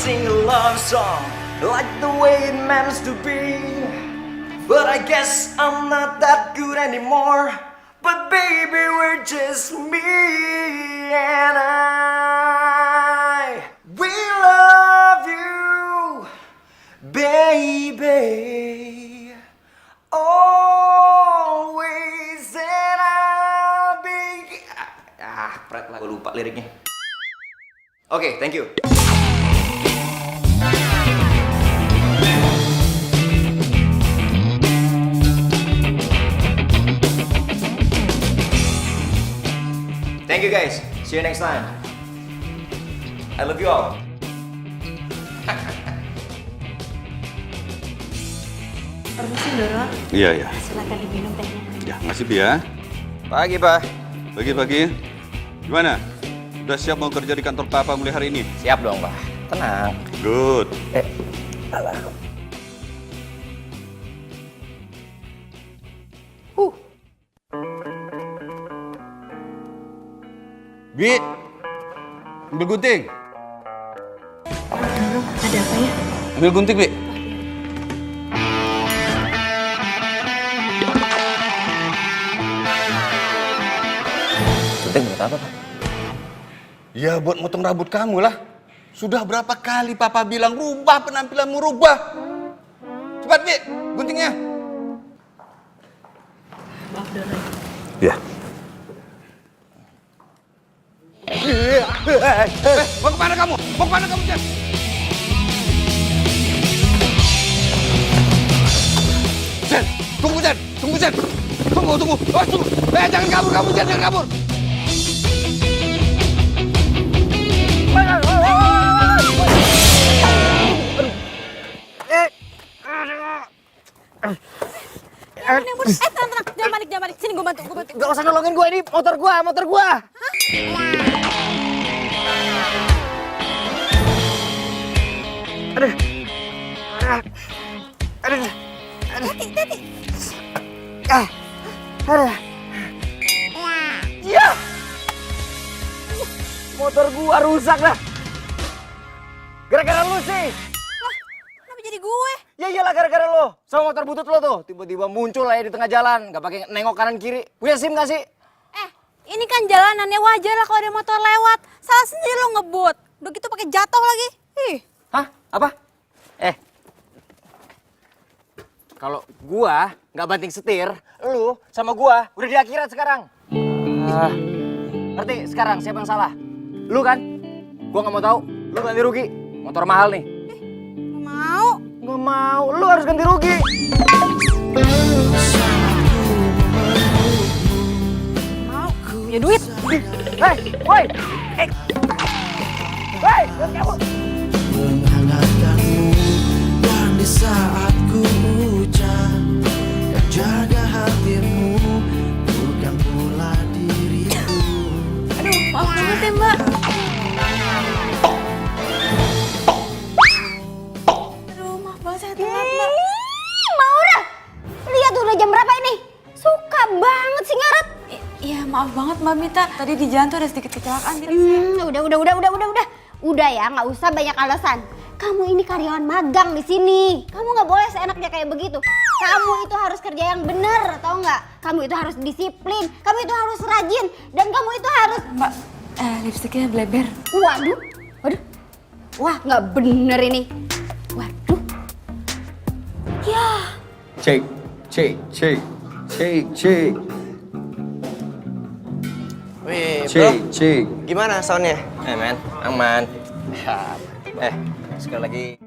sing a love song like the way it meant to be. But I guess I'm not that good anymore. But baby, we're just me and I. We love you, baby. Always and I'll be. Pret lah, gue lupa liriknya. Oke, thank you. Thank you guys. See you next time. I love you all. Permisi Doro. Iya, iya. Silakan diminum tehnya. Ya, makasih Bi ya. Pagi, Pak. Pagi-pagi. Gimana? Udah siap mau kerja di kantor Papa mulai hari ini? Siap dong, Pak. Tenang. Good. Alah. Bi, ambil gunting. Ada apa ya? Ambil gunting, Bi. Gunting buat apa, Pak? Ya, buat motong rambut kamu lah. Sudah berapa kali Papa bilang rubah penampilanmu, rubah. Cepat, Bi, guntingnya. Maaf Doro. Ya. Mau kemana kamu? Mau kemana kamu, Jen? Jen, tunggu, Jen. Tunggu, Jen. Tunggu. Oh, tunggu. Jangan kabur kamu, Jen. Jangan kabur. Tenang. Jangan balik. Sini gue bantu. Gak usah nolongin gue, ini motor gue. Aduh. Hati. Ya! Motor gua rusak dah. Gara-gara lu sih. Kenapa jadi gue? Ya iyalah gara-gara lo. Sama motor butut lo tuh. Tiba-tiba muncul aja di tengah jalan. Gak pakai nengok kanan kiri. Punya SIM gak sih? Ini kan jalanannya wajar lah kalau ada motor lewat. Salah sendiri lo ngebut. Udah gitu pakai jatuh lagi. Ih. Hah? Apa? Kalau gua nggak banting setir, lu sama gua udah di akhirat sekarang. Ngerti sekarang siapa yang salah? Lu kan? Gua nggak mau tahu. Lu ganti rugi. Motor mahal nih. Gak mau. Nggak mau. Lu harus ganti rugi. Mau. Punya duit. Woi. Jangan kabur. Menghangatkanmu dan di saat ku hujan dan jaga hatimu bukan pula diriku. Aduh, maaf banget ya Mbak. Aduh, maaf banget saya telat Mbak. Maura, lihat udah jam berapa ini? Suka banget sih ngaret. Iya, maaf banget Mbak Mita. Tadi di jalan tuh ada sedikit kecelakaan. Udah ya, nggak usah banyak alasan. Kamu ini karyawan magang di sini. Kamu nggak boleh seenaknya kayak begitu. Kamu itu harus kerja yang benar, tau nggak? Kamu itu harus disiplin. Kamu itu harus rajin. Dan kamu itu harus... Mbak, lipstiknya bleber. Waduh. Wah, nggak bener ini. Waduh. Ya. Cek. Wih, bro, Cek. gimana soundnya? Men, aman. Sekali lagi,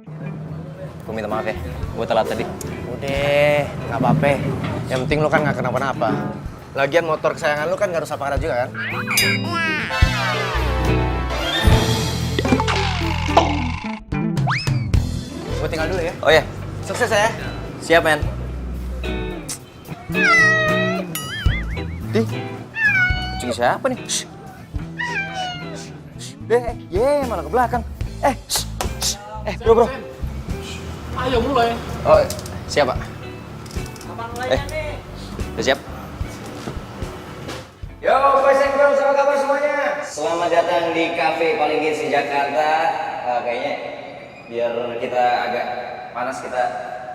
gue minta maaf ya. Gue telat tadi. Udah, nggak apa-apa. Yang penting lu kan nggak kenapa-napa. Lagian motor kesayangan lu kan nggak rusak parah juga kan? Gue tinggal dulu ya. Oh ya, Sukses ya. siap men. Di, kucing siapa nih? Malah ke belakang. Bro. Ayo mulai. Oh, siap, Pak. Udah siap? Yo, boys and girls, apa kabar semuanya? Selamat datang di cafe paling hits di Jakarta. Kayaknya Biar kita agak panas, kita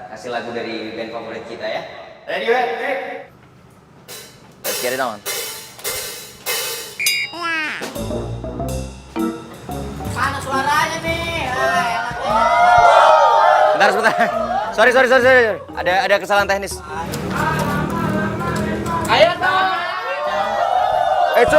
kasih lagu dari band favorit kita ya. Ready, ready? Let's get it on. Mana suaranya nih? Bentar, sebentar. Sorry. Ada kesalahan teknis. Ayo dong. Kucing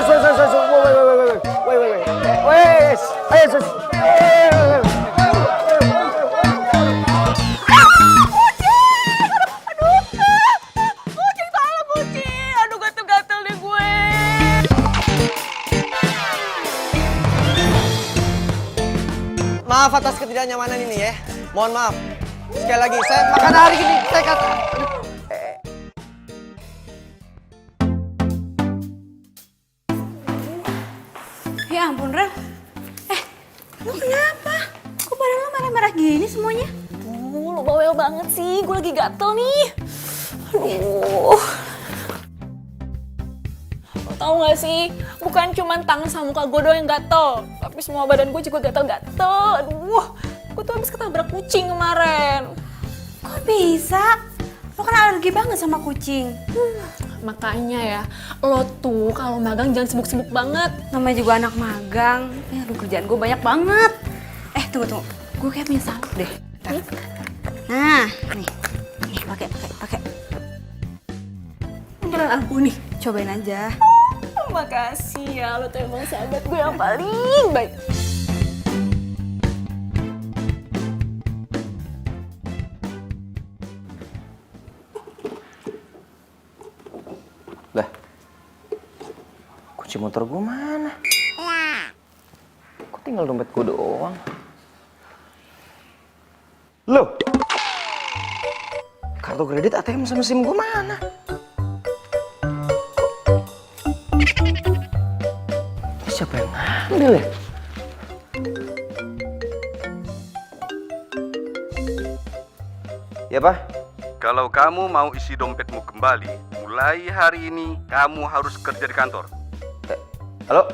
salah kucing. Aduh gatel-gatel deh gue. Maaf atas ketidaknyamanan ini ya. Mohon maaf. Sekali lagi, saya makan hari ini. Saya kata. Ya ampun, Rel. Lu kenapa? Kok badan lu merah-merah gini semuanya? Lu bawel banget sih, gue lagi gatel nih. Aduh. Lo tau gak sih, bukan cuma tangan sama muka gue doang yang gatel, tapi semua badan gue juga gatel-gatel. Aduh, gue tuh habis ketabrak kucing kemarin. Kok bisa? Lo kan alergi banget sama kucing. Makanya ya, lo tuh kalau magang jangan sibuk-sibuk banget. Namanya juga anak magang. Aduh, kerjaan gue banyak banget. Tunggu. Gue kayak punya sabuk deh. Bentar. Nah, nih. Nih, pakai. Beneran aku nih. Cobain aja. Makasih ya, lo tuh emang sahabat gue yang paling baik. Lah, kunci motor gue mana? Kok tinggal dompet gue doang? Loh, kartu kredit ATM sama SIM gue mana? Ini siapa yang ngambil ya? Ya, Pak? Kalau kamu mau isi dompetmu kembali, mulai hari ini kamu harus kerja di kantor. Halo?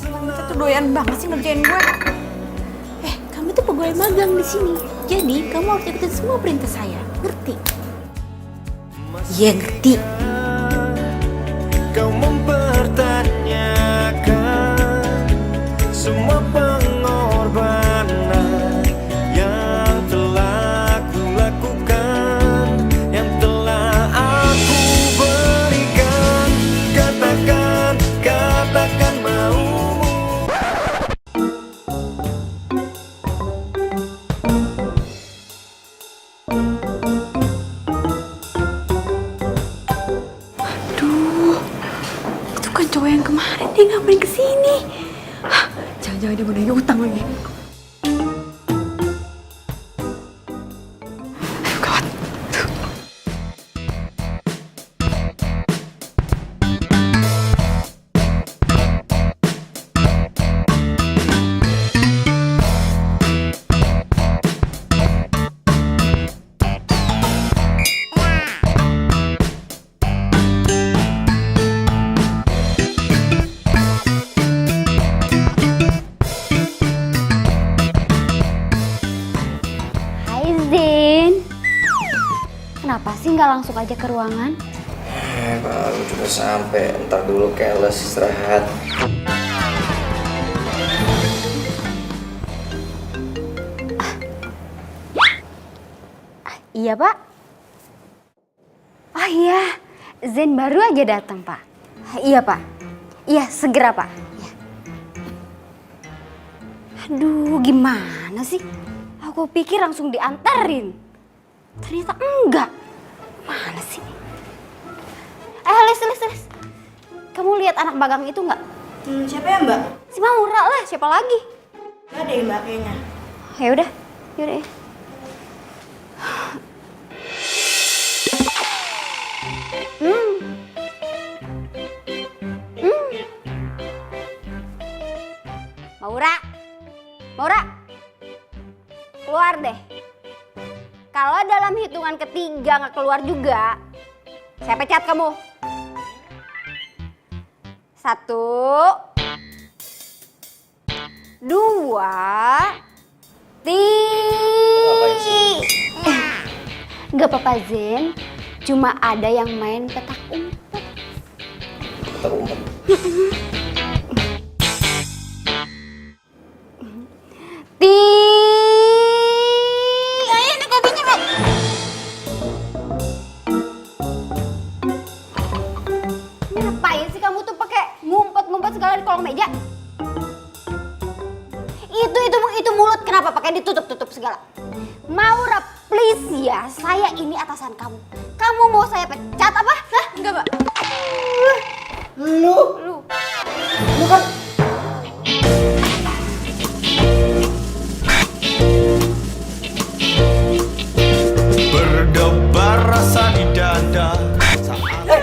Kamu tuh doyan banget sih ngerjain gue. Kamu tuh pegawai magang di sini. Jadi kamu harus ikutin semua perintah saya. Ngerti? Iya, ngerti. Kau mempertanyakan semua pengorbanan yang telah kulakukan, yang telah aku berikan. Katakan maumu. Itu kan cowok yang kemarin dia ngapain kesini? Jangan-jangan dia mau nanya utang lagi. Aduh, gawat. Hai Zin. Kenapa sih nggak langsung aja ke ruangan? Baru juga sampai. Ntar dulu keles istirahat. Iya Pak. Oh iya, Zen baru aja datang Pak. Iya Pak. Iya segera Pak. Iya. Aduh gimana sih? Aku pikir langsung diantarin. Ternyata enggak. Mana sih? Les. Kamu lihat anak magang itu nggak? Siapa ya, Mbak? Si Maura lah, siapa lagi? Gak ada ya, Mbak, kayaknya. Yaudah ya. Maura, Maura, keluar deh. Kalau dalam hitungan ketiga nggak keluar juga, saya pecat kamu. 1, 2, 3. Gak apa-apa Zen, cuma ada yang main petak umpet. Petak umpet. Ayo ini kopinya, Bang. Ngapain sih kamu tuh pakai ngumpet-ngumpet segala di kolong meja? Itu mulut kenapa pakai ditutup-tutup segala? Maura, please ya, saya ini atasan kamu. Kamu mau saya pecat apa? Hah? Enggak, Mbak. Lu kan Berdebar rasa di dada saat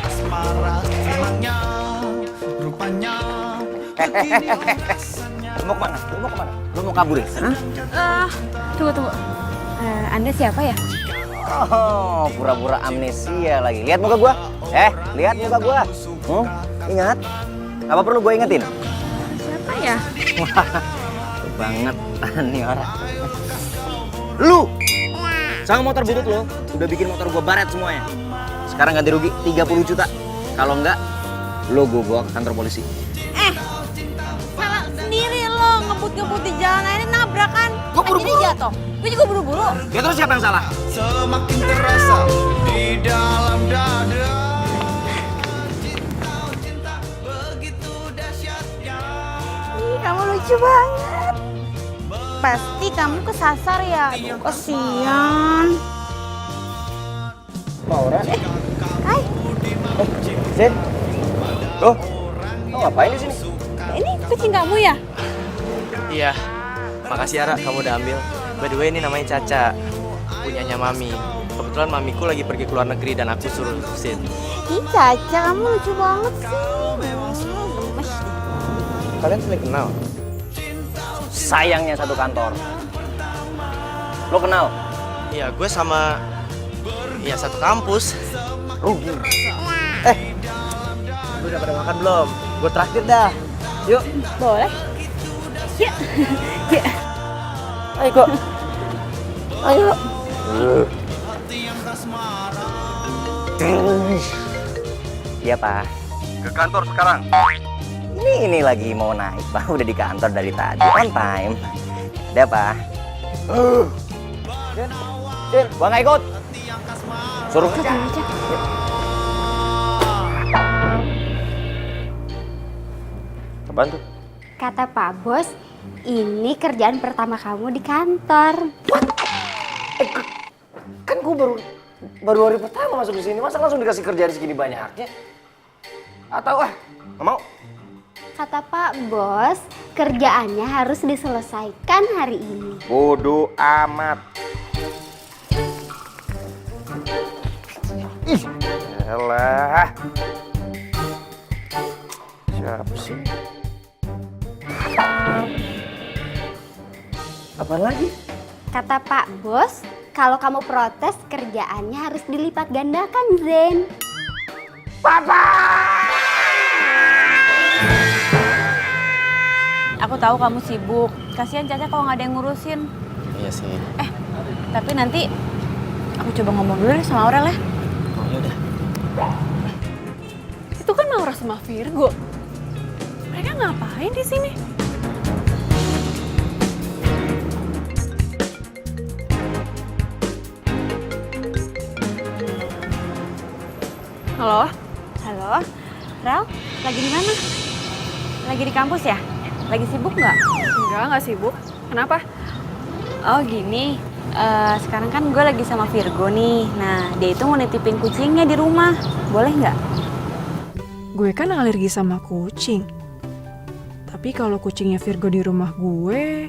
asmara senangnya rupanya begini rasanya. Lu mau kemana? Lu mau kabur ya? Tunggu. Anda siapa ya? Oh, pura-pura amnesia lagi. Lihat muka gua. Lihat muka gua. Ingat? Apa perlu gua ingetin? Siapa ya? Wah, banget nih orang. Lu sama motor butut lo udah bikin motor gua baret semuanya. Sekarang ganti rugi 30 juta. Kalau enggak, lo gua bawa ke kantor polisi. Salah sendiri lo ngebut-ngebut di jalan akhirnya nabrakan. Gua buru-buru. Jatuh. Gue juga buru-buru. Ya terus siapa yang salah? Semakin terasa di dalam dada cinta begitu dahsyatnya. Ih, kamu lucu banget. Pasti kamu kesasar ya. Aduh, kasihan. Maura. Hai, Zen. Loh, lo ngapain di sini? ini kucing kamu ya? Iya, makasih Ara, kamu udah ambil. By the way, ini namanya Caca, punyanya Mami. Kebetulan Mamiku lagi pergi ke luar negeri dan aku suruh urusin. Ih, Caca, kamu lucu banget sih. Gemes. Kalian saling kenal? Sayangnya satu kantor. Lo kenal? Iya, gue sama satu kampus. Rugi. Lu udah pada makan belum? Gue traktir dah. Yuk. Boleh? Yuk. Yuk. Ayo kok. Ayo. Iya Pak. Ke kantor sekarang. Ini lagi mau naik Pak. Udah di kantor dari tadi. On time. Ada Pak. Din, gua nggak ikut. Suruh aja. Apaan tuh? Kata Pak Bos, ini kerjaan pertama kamu di kantor. Kan gue baru hari pertama masuk di sini, masa langsung dikasih kerjaan segini banyaknya? Atau nggak mau? Kata Pak Bos, kerjaannya harus diselesaikan hari ini. Bodoh amat. Ih, elah. Siapa sih? Apaan lagi? Kata Pak Bos, kalau kamu protes kerjaannya harus dilipat gandakan, Zen. Aku tahu kamu sibuk. Kasihan Caca kalau nggak ada yang ngurusin. Iya sih. Tapi nanti aku coba ngomong dulu deh sama Aurel ya. Oh, yaudah. Itu kan Maura sama Virgo. Mereka ngapain di sini? Halo? Halo, Rel, lagi di mana? Lagi di kampus ya? Lagi sibuk nggak? Enggak sibuk. Kenapa? Oh gini, sekarang kan gue lagi sama Virgo nih. Nah, dia itu mau nitipin kucingnya di rumah. Boleh nggak? Gue kan alergi sama kucing. Tapi kalau kucingnya Virgo di rumah gue,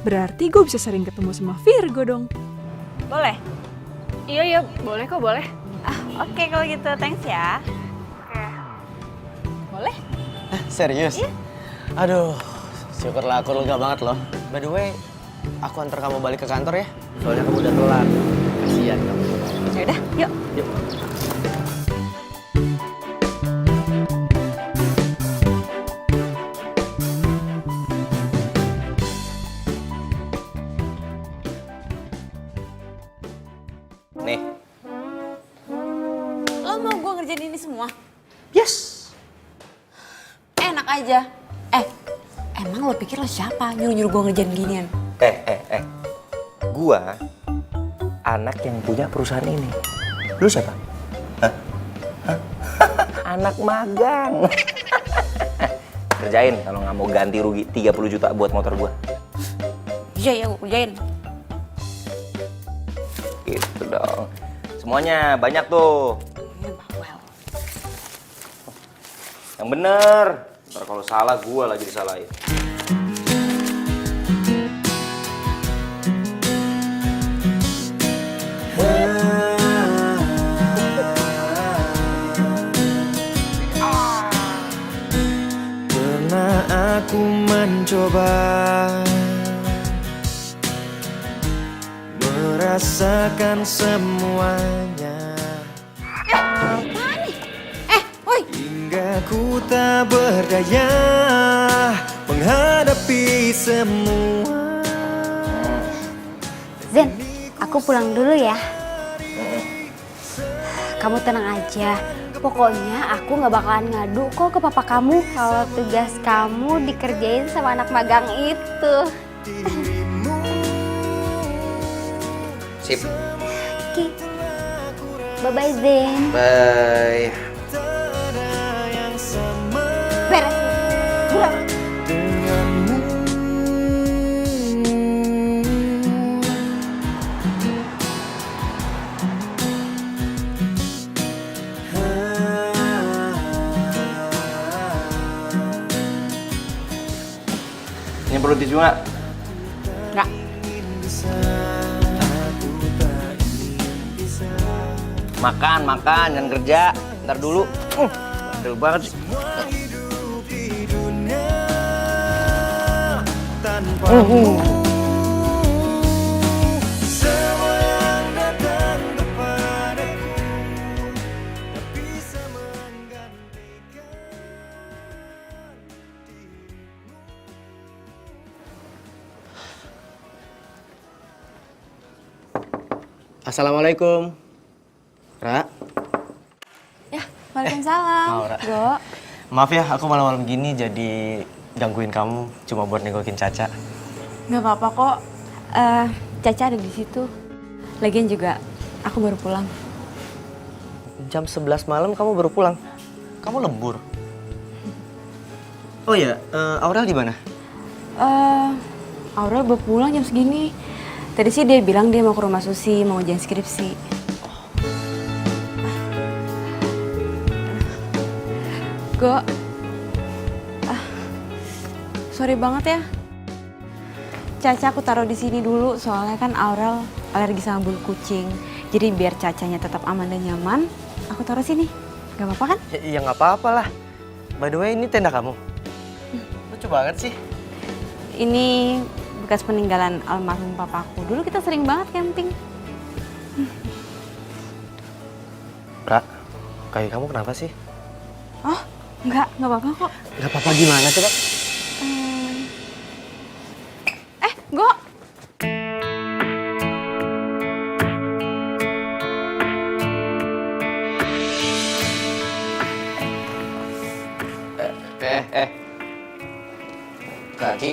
berarti gue bisa sering ketemu sama Virgo dong. Boleh? Iya, boleh kok, boleh. Oke, kalau gitu, thanks ya. Boleh? Serius? Aduh, Syukurlah aku lega banget loh. By the way, aku antar kamu balik ke kantor ya. Soalnya kamu udah telat. Kasihan kamu. Ya udah, yuk. Yuk. Nih, Lo mau gue ngerjain ini semua? yes. Enak aja. Emang lo pikir lo siapa nyuruh-nyuruh gue ngerjain ginian? Gua anak yang punya perusahaan ini. Lu siapa? Hah? Hah? Anak magang. Kerjain kalau nggak mau ganti rugi 30 juta buat motor gua. Iya ya, gue kerjain. Gitu dong. Semuanya banyak tuh. Bawel. Yang bener. Ntar kalau salah gua lagi disalahin. Pernah aku mencoba merasakan semuanya Woi, hingga ku tak berdaya menghadapi semua. Zen, aku pulang dulu ya. Kamu tenang aja. Pokoknya aku nggak bakalan ngadu kok ke papa kamu kalau tugas kamu dikerjain sama anak magang itu. Sip. Oke. Bye-bye Zen. Bye. Beres. Pulang. Ini perlu tisu nggak? nggak. Makan, jangan kerja. Ntar dulu. Bandel banget sih. Assalamualaikum. Ra. Ya, waalaikumsalam. Mau, Ra. Go. Maaf ya, aku malam-malam gini jadi gangguin kamu cuma buat nengokin Caca. Nggak apa-apa kok. Caca ada di situ. Lagian juga aku baru pulang. Jam 11 malam kamu baru pulang. Kamu lembur. Oh iya, Aurel di mana? Aurel baru pulang jam segini. Tadi sih dia bilang dia mau ke rumah Susi, mau ngerjain skripsi. Go. Sorry banget ya. Caca aku taruh di sini dulu soalnya kan Aurel alergi sama bulu kucing. Jadi biar Cacanya tetap aman dan nyaman, aku taruh sini. Gak apa-apa kan? Ya nggak apa-apa lah. By the way, ini tenda kamu. Lucu banget sih. Ini bekas peninggalan almarhum papaku. Dulu kita sering banget camping. Ra, kaki kamu kenapa sih? Oh, nggak apa-apa kok. Nggak apa-apa gimana coba? Go. Kaki.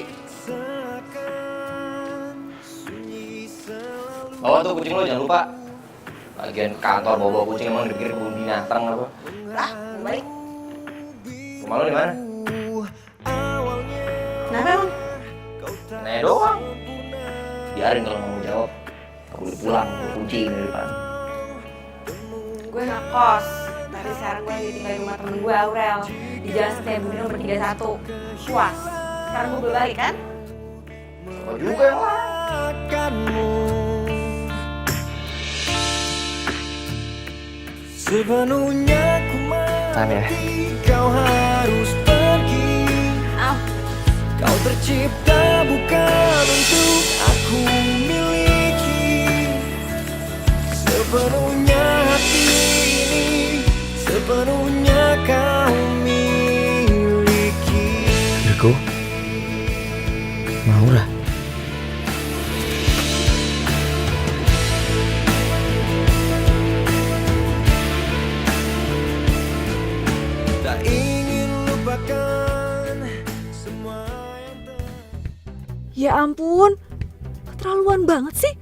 Bawa tuh kucing lo, jangan lupa. Bagian kantor bawa kucing emang dipikir kebun binatang apa? Balik. Rumah lo di mana? Kenapa emang? Nanya doang. Biarin kalau nggak mau jawab. Aku udah pulang, bawa kucing di depan. Gue ngekos. Tapi sekarang gue lagi tinggal di rumah temen gue, Aurel. Di Jalan Setiabudi nomor 31. Puas. Sekarang gue belum balik kan? Kau juga yang Akanmu sepenuhnya ku Tahan ya. mati, kau harus pergi. Au. Kau tercipta bukan untuk aku miliki. Sepenuhnya hati ini, sepenuhnya kau miliki. Virgo, Maura. Tak ingin lupakan semua yang Ya ampun, keterlaluan banget sih.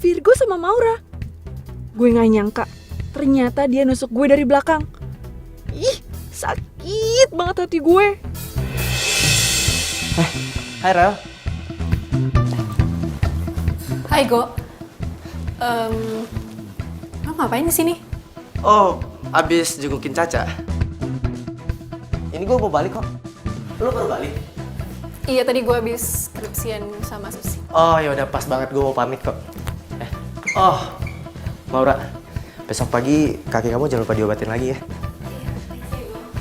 Virgo sama Maura. Gue gak nyangka, ternyata dia nusuk gue dari belakang. Ih, sakit banget hati gue. Hai Rel. Hai Go. Lo ngapain di sini? Oh, abis jengukin Caca. Ini gue mau balik kok. Lo baru balik? Iya, tadi gue habis skripsian sama Susi. Oh ya udah pas banget, gue mau pamit kok. Oh, Maura, besok pagi kaki kamu jangan lupa diobatin lagi ya.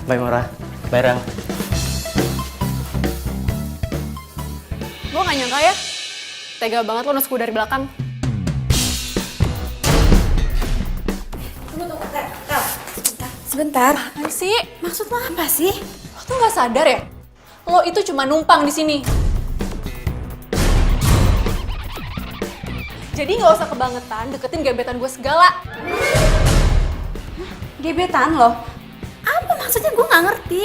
Bye Maura. Bye Rel. Gue gak nyangka ya, tega banget lo nusuk gue dari belakang. Sebentar. Apaan sih? Maksud lo apa sih? Lo tuh gak sadar ya? Lo itu cuma numpang di sini. Jadi gak usah kebangetan deketin gebetan gue segala. Gebetan lo? Apa maksudnya gue nggak ngerti.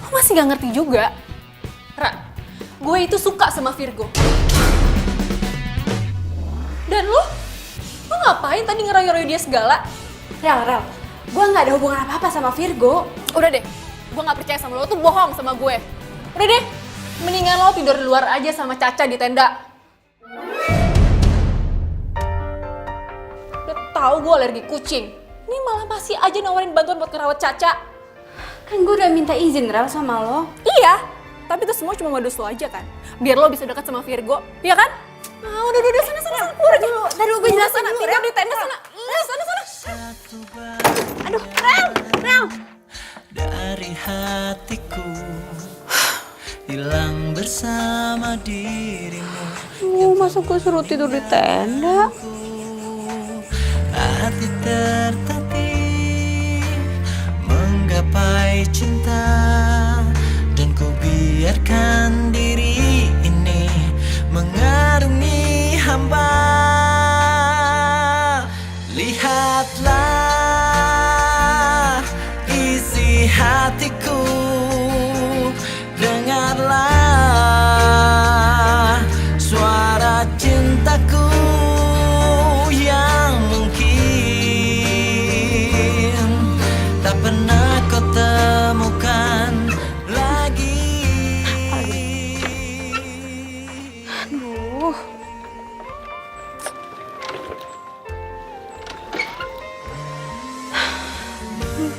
Lo masih gak ngerti juga? Ra, gue itu suka sama Virgo. Dan lo ngapain tadi ngerayu-rayu dia segala? Rel, gue nggak ada hubungan apa-apa sama Virgo. Udah deh, gue gak percaya sama lo tuh bohong sama gue. Udah deh, mendingan lo tidur di luar aja sama Caca di tenda. Udah tahu gue alergi kucing. Ini malah masih aja nawarin bantuan buat ngerawat Caca. Kan gue udah minta izin Rel sama lo. Iya, tapi itu semua cuma modus lo aja kan. Biar lo bisa dekat sama Virgo, iya kan? Ah, udah, sana, keluar aja. Tadi gue jelasin dulu, tidur Rel. di tenda sana. Iya, sana. Aduh, Rel. dari hatiku hilang bersama dirimu. Masa gue suruh tidur di tenda? Hati tertatih menggapai cinta, dan ku biarkan diri ini mengarungi hamba. Lihatlah isi hatiku, dengarlah suara cintaku yang mungkin tak pernah kau temukan lagi. Aduh.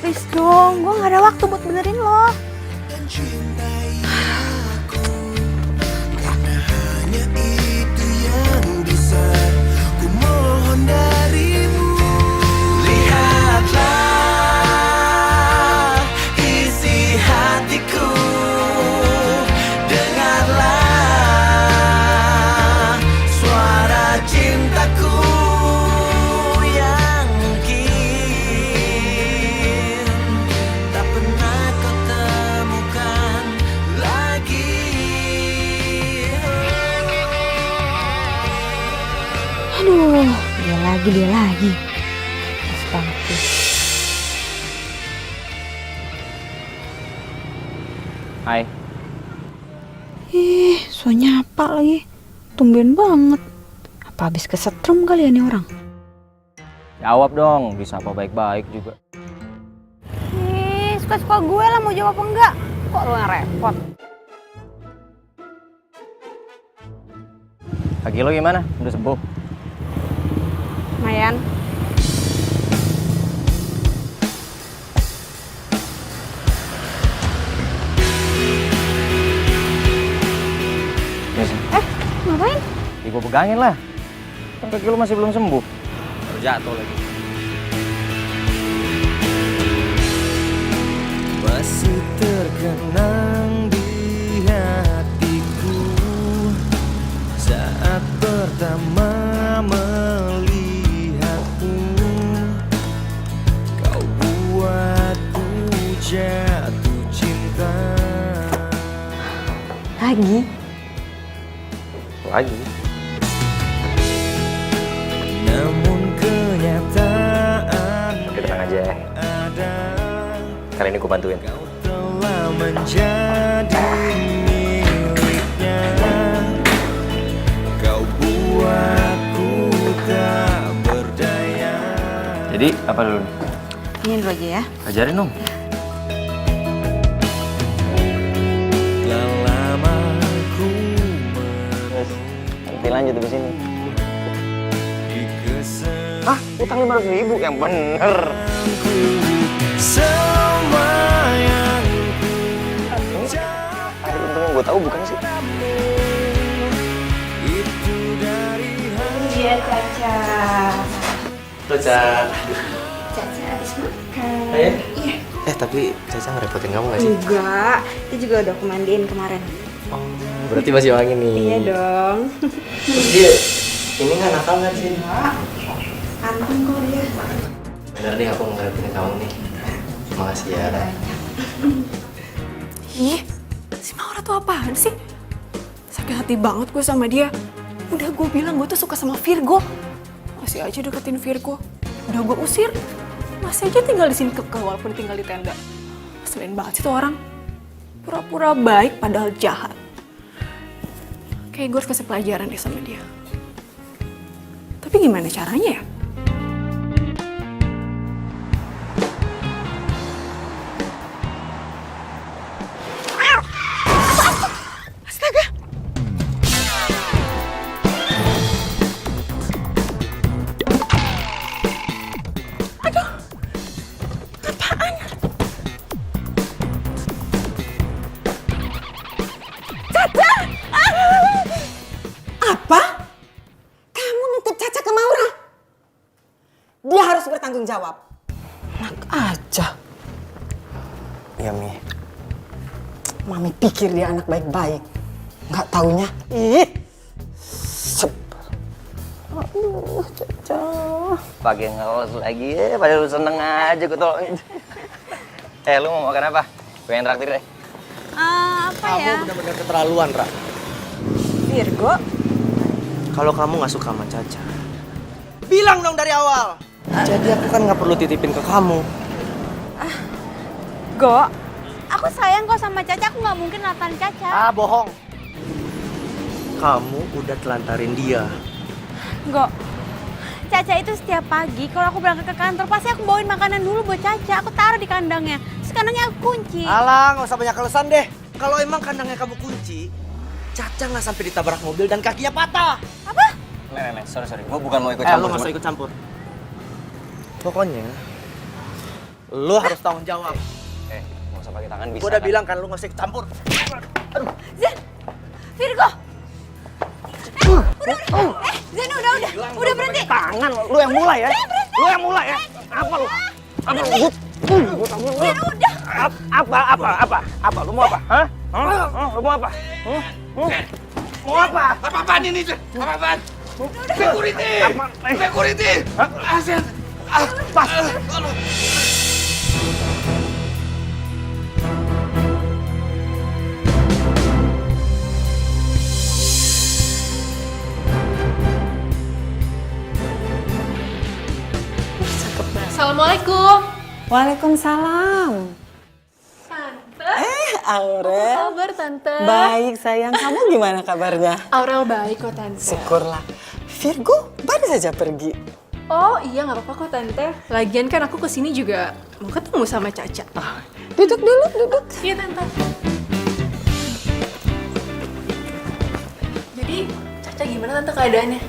Please dong, gue gak ada waktu buat benerin lo. Cintai aku, karena hanya itu yang bisa ku mohon darimu. Lihatlah isi hatiku, dengarlah suara cintaku yang mungkin tak pernah kau temukan lagi. Aduh, dia lagi. Pas banget sih. Hai. So nyapa lagi. Tumben banget. Apa habis kesetrum kali ya nih orang? Jawab dong, bisa apa baik-baik juga. Suka-suka gue lah mau jawab apa enggak. Kok lo yang repot? Kaki lo gimana? Udah sembuh? Lumayan. Yes. Ngapain? Ya gue pegangin lah. Kan kaki lo masih belum sembuh. Baru jatuh lagi. Masih terkenang di hatiku lama melihatmu, kau buatku jatuh cinta. Lagi? Lagi? Namun kenyataan Oke, tenang aja ya. ada, Kali ini gue bantuin. kau telah menjadi miliknya. Kau buatku tak berdaya. Jadi apa dulu nih? Ini dulu aja ya. Ajarin dong. Telah lama ku Nanti lanjut di sini. di kesedihanku. Hah? Utang 500.000? Yang bener. Semua yang Akhir untungnya gue tahu bukan sih? itu dari Iya, Caca. Caca. Caca habis makan. Iya? Tapi Caca ngerepotin kamu gak sih? Enggak, dia juga udah aku mandiin kemarin. Oh, berarti masih wangi nih. Iya dong. Dia, ini nggak nakal nggak sih? Anteng kok dia. Bener deh aku ngerepotin kamu nih. Makasih ya. Ih, si Maura tuh apaan sih? Sakit hati banget gue sama dia. Udah gue bilang gue tuh suka sama Virgo. Masih aja deketin Virgo. Udah gue usir. Masih aja tinggal di sini kekeh walaupun tinggal di tenda. Selain banget sih tuh orang. Pura-pura baik padahal jahat. Kayak gue harus kasih pelajaran deh sama dia. Tapi gimana caranya ya? Apa? Kamu nitip Caca ke Maura? Dia harus bertanggung jawab. Enak aja. Iya, Mi. Mami pikir dia anak baik-baik. Nggak taunya, ih. Aduh, Caca. Pakai ngelos lagi ya, padahal lu seneng aja gue tolongin. Lu mau makan apa? Pengen traktir deh. Apa ya? Kamu benar-benar keterlaluan, Ra. Virgo? Kalau kamu nggak suka sama Caca, bilang dong dari awal. Jadi aku kan nggak perlu titipin ke kamu. Go, aku sayang kok sama Caca, aku nggak mungkin natarin Caca. Ah, bohong. Kamu udah telantarin dia. Go, Caca itu setiap pagi kalau aku berangkat ke kantor pasti aku bawain makanan dulu buat Caca. Aku taruh di kandangnya. Terus kandangnya aku kunci. Alah, nggak usah banyak alasan deh. Kalau emang kandangnya kamu kunci, Caca nggak sampai ditabrak mobil dan kakinya patah. Apa? Nih, sorry. Gue bukan mau ikut Lu campur. nggak usah ikut campur. Pokoknya, lu harus tanggung jawab. Nggak usah pakai tangan bisa. Gue udah kan? bilang kan lu nggak usah ikut campur. Zen, Virgo. Zen udah berhenti. Tangan lu yang mulai ya. Lu yang mulai ya. Apa lu? Apa lu? Zen udah. Apa? Lu mau apa? Hah? Lu mau apa? Mau apa? Apa-apaan ini? Apa-apaan? Security! Security! Asen! Pas. Assalamualaikum. Waalaikumsalam. Tante. Aurel. Apa kabar, Tante? Baik sayang, kamu gimana kabarnya? Aurel baik kok, Tante. Syukurlah. Virgo baru saja pergi. Oh iya, nggak apa-apa kok, Tante. Lagian kan aku kesini juga mau ketemu sama Caca. Duduk dulu, duduk. Iya, Tante. Jadi, Caca gimana, Tante, keadaannya?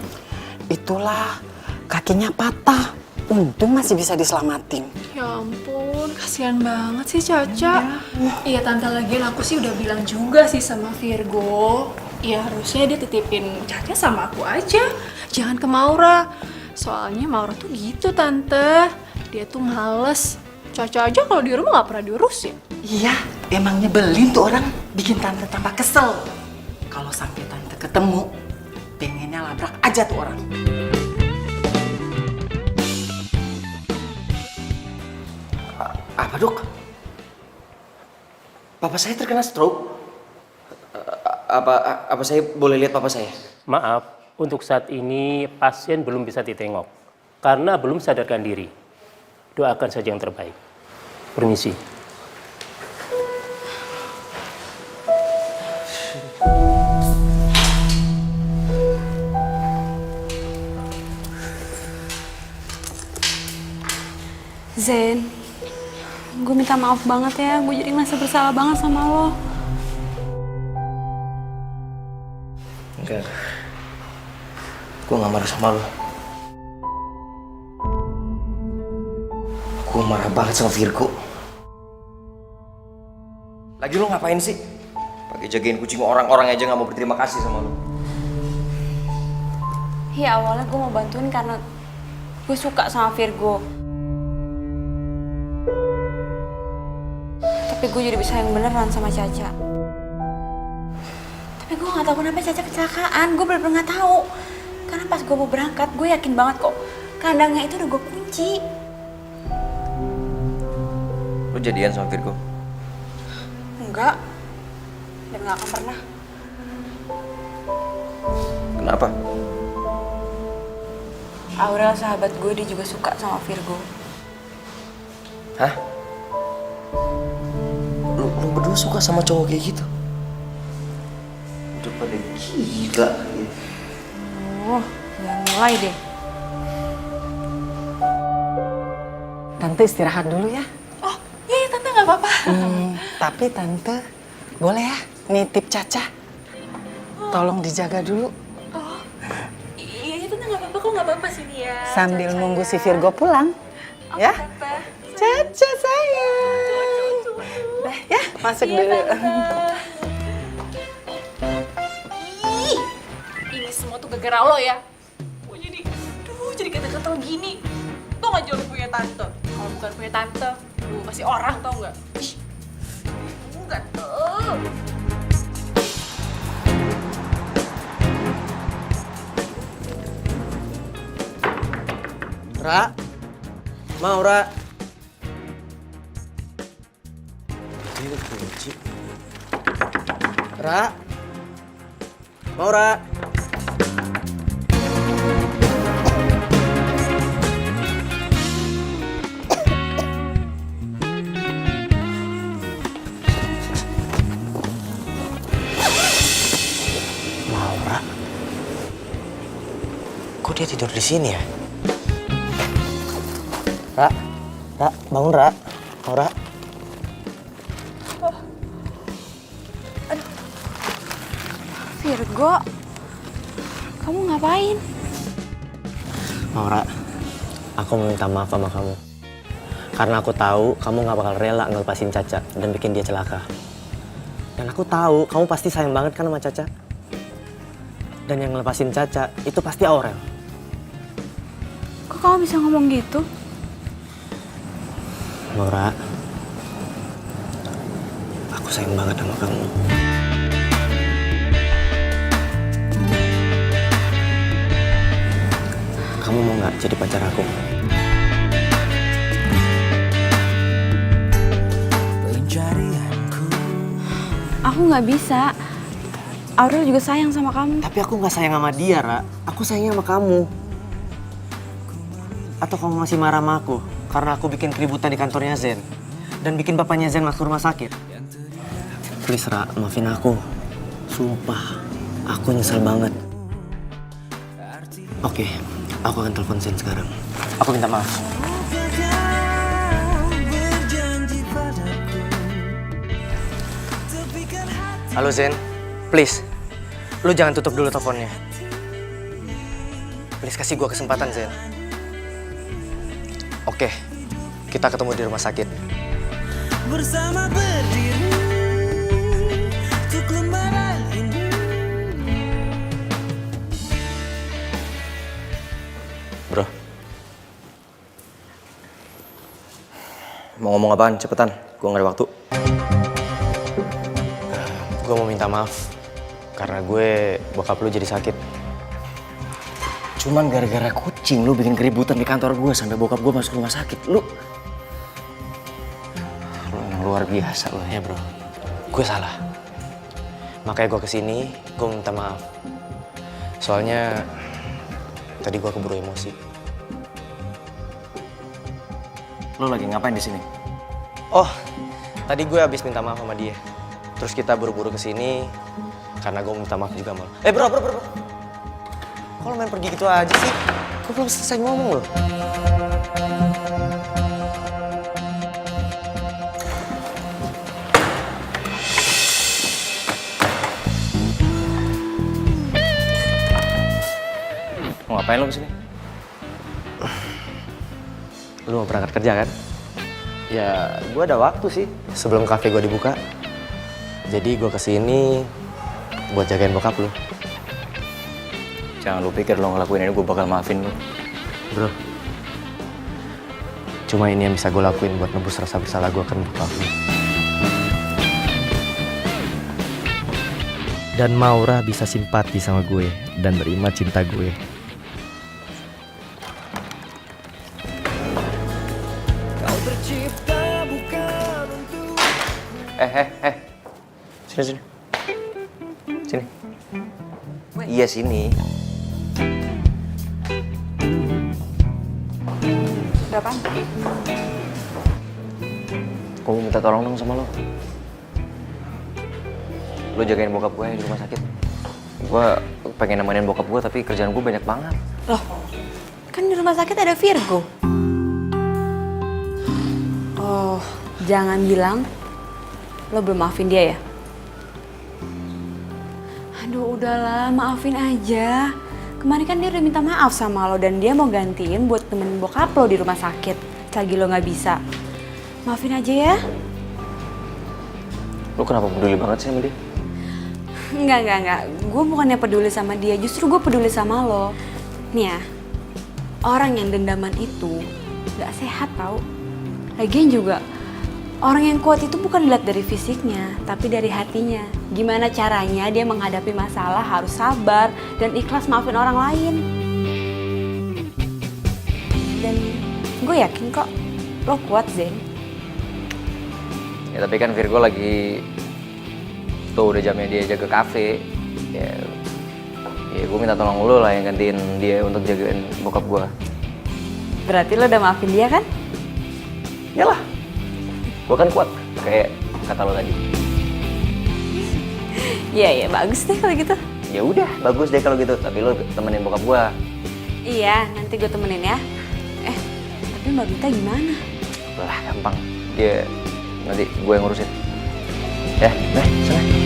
Itulah, kakinya patah. Untung masih bisa diselamatin. Ya ampun, kasihan banget sih Caca. Iya, Tante, lagian aku sih udah bilang juga sih sama Virgo. Ya harusnya dia titipin Caca sama aku aja. Jangan ke Maura. Soalnya Maura tuh gitu, Tante. Dia tuh males. Caca aja kalau di rumah nggak pernah diurusin. Iya, emang nyebelin tuh orang, bikin tante tambah kesel. Kalau sampai tante ketemu, pengennya labrak aja tuh orang. Apa dok? Papa saya terkena stroke. Apa saya boleh lihat papa saya? Maaf, untuk saat ini pasien belum bisa ditengok karena belum sadarkan diri. Doakan saja yang terbaik. Permisi. Zen, gue minta maaf banget ya. Gue jadi ngerasa bersalah banget sama lo. Enggak. Gue gak marah sama lo. Gue marah banget sama Virgo. Lagi lo ngapain sih? Pakai jagain kucing orang-orang aja gak mau berterima kasih sama lo. Ya awalnya gue mau bantuin karena gue suka sama Virgo. Tapi gue jadi bisa yang beneran sama Caca. Tapi gue gak tahu kenapa Caca kecelakaan. Gue bener-bener gak tahu. Karena pas gue mau berangkat, gue yakin banget kok kandangnya itu udah gue kunci. Lo jadian sama Virgo? Enggak. Dan gak akan pernah. Kenapa? Aurel sahabat gue, dia juga suka sama Virgo. Hah? Lu berdua suka sama cowok kayak gitu? Udah pada gila. Oh, jangan mulai deh. Tante istirahat dulu ya. Oh, iya tante nggak apa-apa. Tapi tante boleh ya nitip Caca. Tolong dijaga dulu. Oh, iya tante nggak apa-apa kok, nggak apa-apa sini ya. Sambil nunggu si Virgo pulang. Ya. Caca sayang. Dah ya, masuk dulu. Ih, ini semua tuh gara-gara lo ya. Gue jadi kata-kata gini. Tuh nggak jauh punya tante. Kalau bukan punya tante, lu masih orang tau nggak? Ih, enggak tuh. Ra, Maura. Ini kunci. Ra, Maura. Maura. Kok dia tidur di sini ya? Ra, bangun Ra. Maura. Virgo, kamu ngapain? Maura, aku mau minta maaf sama kamu. Karena aku tahu kamu gak bakal rela ngelepasin Caca dan bikin dia celaka. Dan aku tahu kamu pasti sayang banget kan sama Caca. Dan yang ngelepasin Caca itu pasti Aurel. Kok kamu bisa ngomong gitu? Maura, aku sayang banget sama kamu. Kamu mau nggak jadi pacar aku? Aku nggak bisa. Aurel juga sayang sama kamu. Tapi aku nggak sayang sama dia, Ra. Aku sayangnya sama kamu. Atau kamu masih marah sama aku karena aku bikin keributan di kantornya Zen dan bikin bapaknya Zen masuk rumah sakit? Please, Ra, maafin aku. Sumpah, aku nyesel banget. Oke, aku akan telepon Zen sekarang. Aku minta maaf. Halo Zen, please, lu jangan tutup dulu teleponnya. Please kasih gua kesempatan Zen. Oke, kita ketemu di rumah sakit. Bersama berdiri untuk lembaran ini. Bro, mau ngomong apaan? Cepetan, gue gak ada waktu. Gue mau minta maaf karena gue bokap lu jadi sakit. Cuman gara-gara kucing lu bikin keributan di kantor gue sampai bokap gue masuk rumah sakit. Lu emang luar biasa lu. Ya bro, gue salah. Makanya gue kesini, gue minta maaf. Soalnya tadi gue keburu emosi. Lu lagi ngapain di sini? Oh, tadi gue habis minta maaf sama dia. Terus kita buru-buru kesini karena gue minta maaf juga sama lo. Bro. Kok lo main pergi gitu aja sih? Gue belum selesai ngomong loh. Mau ngapain lu kesini? Lu mau berangkat kerja kan? Ya, gue ada waktu sih sebelum kafe gue dibuka. Jadi gue kesini buat jagain bokap lu. Jangan lu pikir lo ngelakuin ini gue bakal maafin lu. Bro, cuma ini yang bisa gue lakuin buat nebus rasa bersalah gue kan bokap lu. Dan Maura bisa simpati sama gue dan nerima cinta gue. Sini. Iya sini. Udah apaan? Gue minta tolong dong sama lo. Lo jagain bokap gue di rumah sakit. Gue pengen nemenin bokap gue tapi kerjaan gue banyak banget. Loh, kan di rumah sakit ada Virgo. Oh, jangan bilang lo belum maafin dia ya? Aduh, udahlah, maafin aja. Kemarin kan dia udah minta maaf sama lo dan dia mau gantiin buat temenin bokap lo di rumah sakit. Selagi lo nggak bisa. Maafin aja ya. Lo kenapa peduli banget sih sama dia? Enggak. Gue bukannya peduli sama dia, justru gue peduli sama lo. Nih ya, orang yang dendaman itu gak sehat tau. Lagian juga, orang yang kuat itu bukan dilihat dari fisiknya, tapi dari hatinya. Gimana caranya dia menghadapi masalah harus sabar dan ikhlas maafin orang lain. Dan gue yakin kok lo kuat, Zen. Ya tapi kan Virgo lagi tuh udah jamnya dia jaga kafe. Ya gue minta tolong lo lah yang gantiin dia untuk jagain bokap gue. Berarti lo udah maafin dia kan? Yalah, gue kan kuat kayak kata lo tadi. Iya, bagus deh kalau gitu. Ya udah, bagus deh kalau gitu. Tapi lo temenin bokap gue. Iya, nanti gue temenin ya. Tapi Mbak Bita gimana? Lah, gampang. Dia nanti gue yang ngurusin. Ya, sana.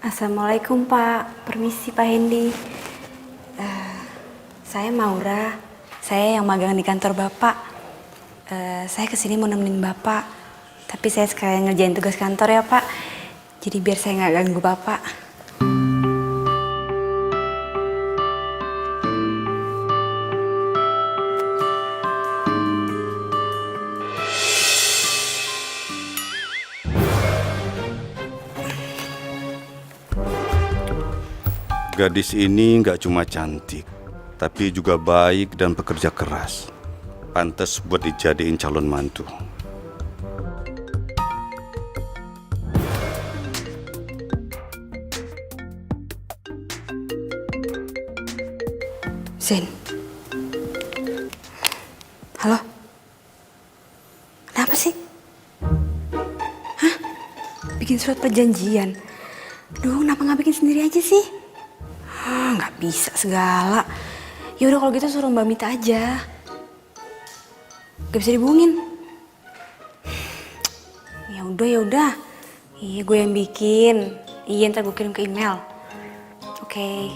Assalamualaikum Pak, permisi Pak Hendy. Saya Maura, saya yang magang di kantor Bapak. Saya kesini mau nemenin Bapak, tapi saya sekalian ngerjain tugas kantor ya Pak. Jadi biar saya nggak ganggu Bapak. Gadis ini nggak cuma cantik, tapi juga baik dan pekerja keras. Pantes buat dijadiin calon mantu. Zen. Halo? Kenapa sih? Hah? Bikin surat perjanjian? Duh, kenapa nggak bikin sendiri aja sih? Nggak bisa segala. Ya udah kalau gitu suruh Mbak Mita aja. Gak bisa dihubungin. Ya udah. Iya, gue yang bikin. Iya, ntar gue kirim ke email. Oke.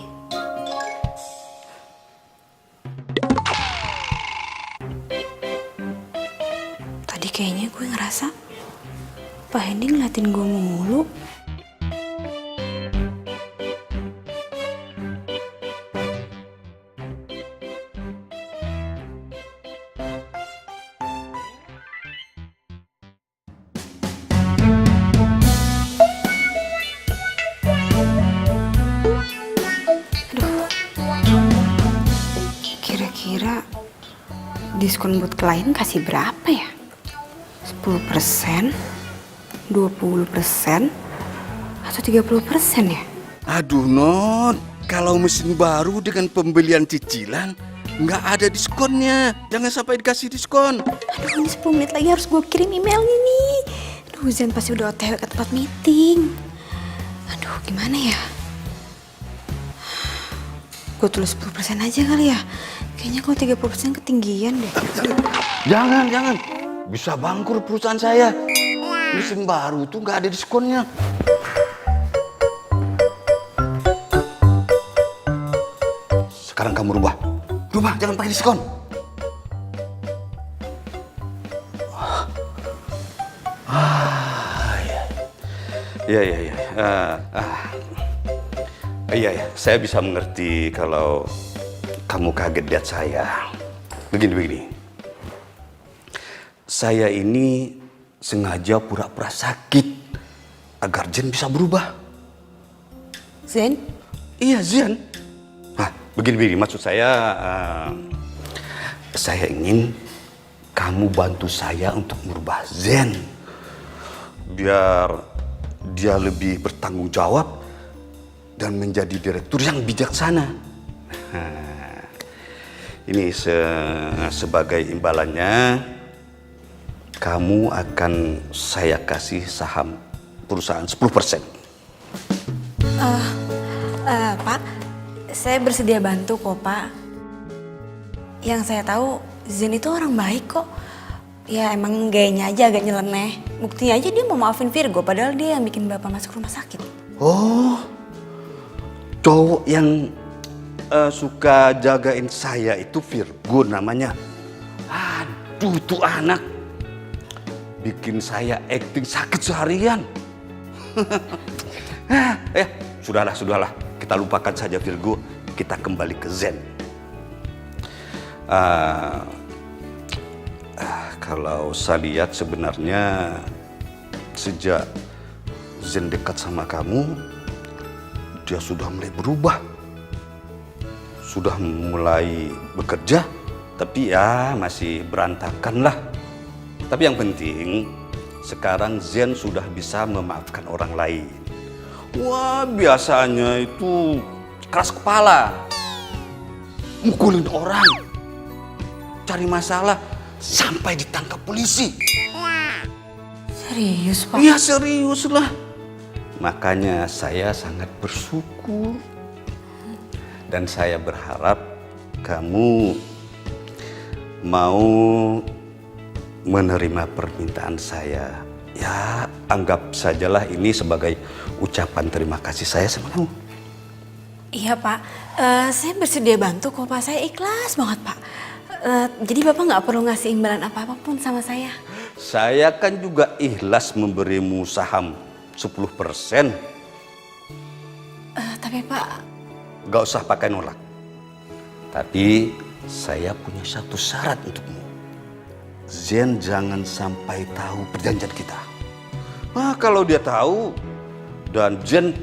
Tadi kayaknya gue ngerasa Pak Hendy ngeliatin gue mulu. Diskon buat klien kasih berapa ya? 10%, 20%, atau 30% ya? Aduh Non, kalau mesin baru dengan pembelian cicilan nggak ada diskonnya. Jangan sampai dikasih diskon. Aduh, ini 10 menit lagi harus gue kirim emailnya nih. Aduh, Zen pasti udah OTW ke tempat meeting. Aduh, gimana ya? Gue tulis 10% aja kali ya. Kayaknya kalau 30% ketinggian deh. Jangan. Bisa bangkrut perusahaan saya. Mesin baru tuh nggak ada diskonnya. Sekarang kamu rubah, jangan pakai diskon. Iya, saya bisa mengerti kalau kamu kaget lihat saya. Begini. Saya ini sengaja pura-pura sakit agar Zen bisa berubah. Zen? Iya, Zen. Nah, begini, maksud saya ingin kamu bantu saya untuk merubah Zen. Biar dia lebih bertanggung jawab dan menjadi direktur yang bijaksana. Nah, ini sebagai imbalannya, kamu akan saya kasih saham perusahaan 10%. Pak, saya bersedia bantu kok, Pak. Yang saya tahu, Zen itu orang baik kok. Ya emang gayanya aja agak nyeleneh. Buktinya aja dia mau maafin Virgo, padahal dia yang bikin Bapak masuk rumah sakit. Oh, cowok yang suka jagain saya itu Virgo namanya. Aduh, tuh anak bikin saya acting sakit seharian. Sudahlah. Kita lupakan saja Virgo. Kita kembali ke Zen. Kalau saya lihat sebenarnya sejak Zen dekat sama kamu, dia sudah mulai berubah. Sudah mulai bekerja, tapi ya masih berantakan lah. Tapi yang penting, sekarang Zen sudah bisa memaafkan orang lain. Wah, biasanya itu keras kepala, mukulin orang, cari masalah, sampai ditangkap polisi. Serius, Pak? Iya, serius lah. Makanya saya sangat bersyukur. Dan saya berharap kamu mau menerima permintaan saya. Ya, anggap sajalah ini sebagai ucapan terima kasih saya sama kamu. Iya, Pak. Saya bersedia bantu kok, Pak. Saya ikhlas banget, Pak. Jadi Bapak nggak perlu ngasih imbalan apa-apapun sama saya. Saya kan juga ikhlas memberimu saham 10%. Tapi Pak... Gak usah pakai nolak. Tapi saya punya satu syarat untukmu. Zen jangan sampai tahu perjanjian kita. Nah, kalau dia tahu, dan Zen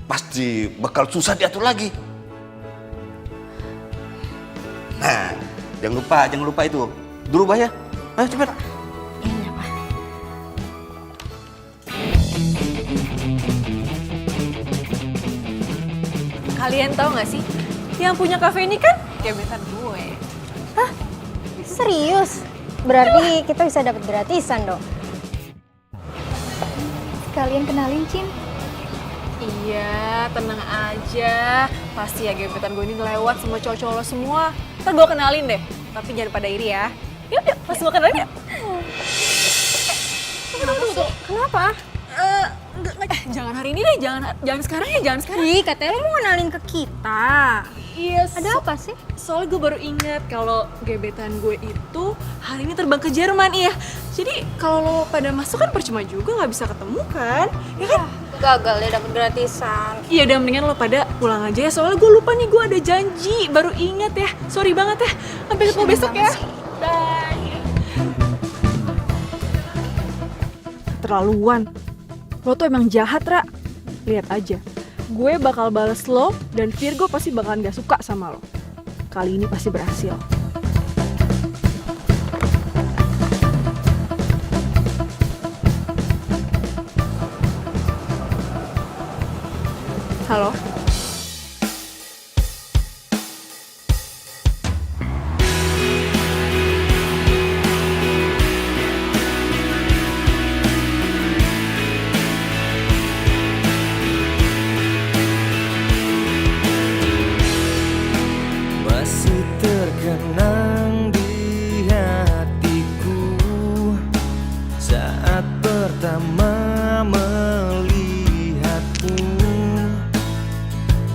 pasti bakal susah diatur lagi. Nah, jangan lupa itu. Dirubah ya. Ayo cepat. Iya, Pak. Kalian tahu nggak sih, yang punya kafe ini kan gebetan gue. Hah? Serius? Berarti kita bisa dapat gratisan dong. Sekalian kenalin, Cin. Iya, tenang aja. Pasti ya gebetan gue ini lewat sama cowok-cowok lo semua. Ntar gue kenalin deh, tapi jangan pada iri ya. Yuk, langsung kenalin ya. Tunggu. Kenapa? Jangan hari ini deh, jangan sekarang ya, jangan sekarang. Ih, katanya lo mau kenalin ke kita. Iya, Ada apa sih? Soalnya gue baru ingat kalau gebetan gue itu hari ini terbang ke Jerman, iya. Jadi kalau lo pada masuk kan percuma juga, nggak bisa ketemu kan, ya kan? Gagal deh dapet gratisan. Iya, udah mendingan lo pada pulang aja ya. Soalnya gue lupa nih, gue ada janji. Baru ingat ya. Sorry banget ya. Sampai ketemu besok ya. Bye. Keterlaluan. Lo tuh emang jahat, Ra. Lihat aja. Gue bakal bales lo dan Virgo pasti bakalan gak suka sama lo. Kali ini pasti berhasil. Halo? Masih terkenang di hatiku saat pertama melihatmu.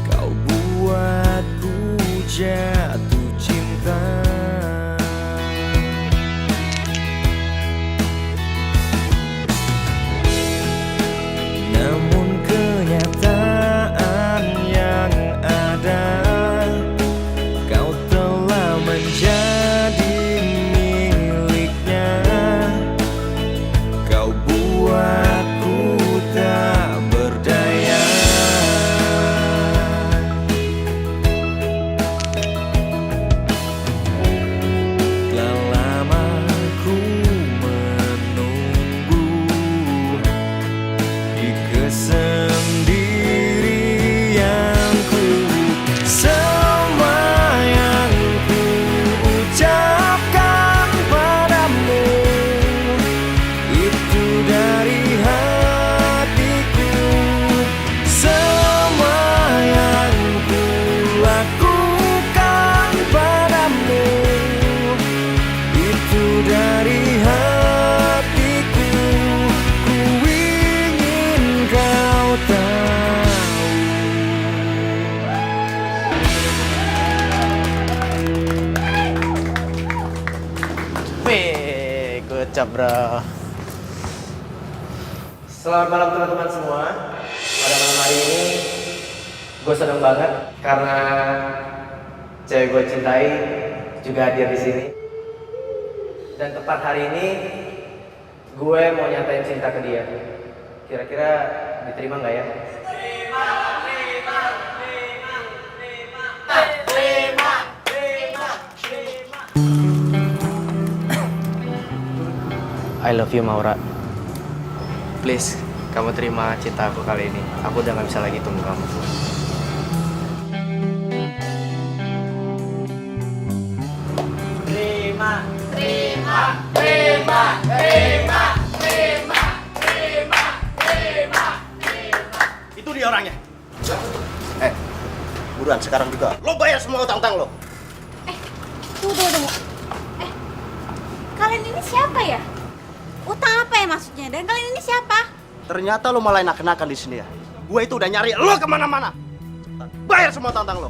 Kau buatku jatuh cinta. Namun kenyataan yang ada, kau telah menjadi miliknya. Kau buatku tak berdaya. Telah lama ku menunggu di kesendirianku. Semua yang ku ucapkan padamu itu dari hatiku. Semua yang ku lakukan padamu itu dari hatiku. Ku ingin kau tahu. Wih, good job bro. Selamat malam teman-teman semua. Pada malam hari ini gue seneng banget karena cewek gue cintai juga hadir di sini. Dan tepat hari ini gue mau nyatain cinta ke dia. Kira-kira diterima nggak ya? I love you Maura. Please, kamu terima cinta aku kali ini. Aku udah gak bisa lagi tunggu kamu. Itu dia orangnya. Buruan sekarang juga. Lo bayar semua utang-utang lo. Tunggu. Kalian ini siapa ya? Utang apa ya maksudnya? Dan kalian ini siapa? Ternyata lo malah enak-enakan di sini ya. Gue itu udah nyari lo kemana-mana. Bayar semua utang-utang lo.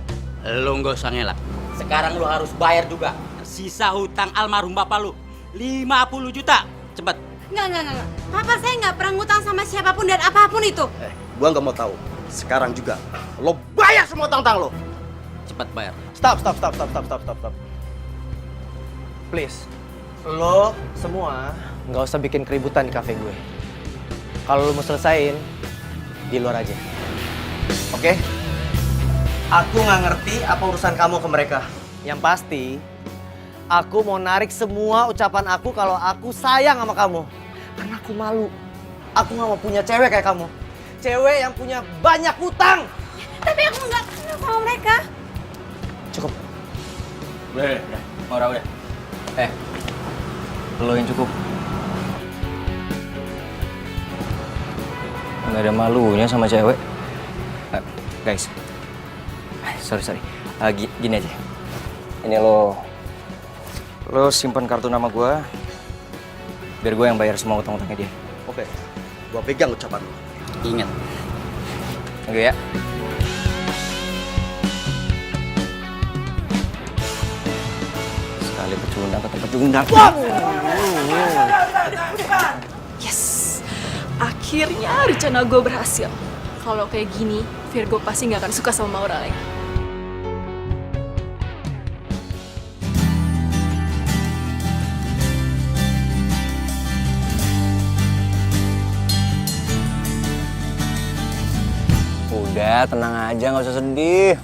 Lo nggak usah ngelak. Sekarang lo harus bayar juga sisa hutang almarhum bapak lo 50 juta. Cepet. Enggak. Papa saya nggak pernah ngutang sama siapapun dan apapun itu. Gue nggak mau tahu. Sekarang juga lo bayar semua utang-utang lo. Cepet bayar. Stop. Please, lo semua nggak usah bikin keributan di kafe gue. Kalau lo mau selesain, di luar aja. Oke? Aku nggak ngerti apa urusan kamu ke mereka. Yang pasti, aku mau narik semua ucapan aku kalau aku sayang sama kamu. Karena aku malu. Aku nggak mau punya cewek kayak kamu. Cewek yang punya banyak utang. Tapi aku nggak kenal sama mereka. Cukup. Udah. Maura udah. Lo yang cukup. Nggak ada malunya sama cewek. Guys, sorry. Gini aja. Ini lo simpan kartu nama gue, biar gue yang bayar semua utang-utangnya dia. Oke, gue pegang ucapan lo. Ingat. Oke ya. Sekali pecundang ketemu pecundang. Yes, akhirnya rencana gue berhasil. Kalau kayak gini, Virgo pasti nggak akan suka sama Maura lagi. Udah, tenang aja, nggak usah sedih.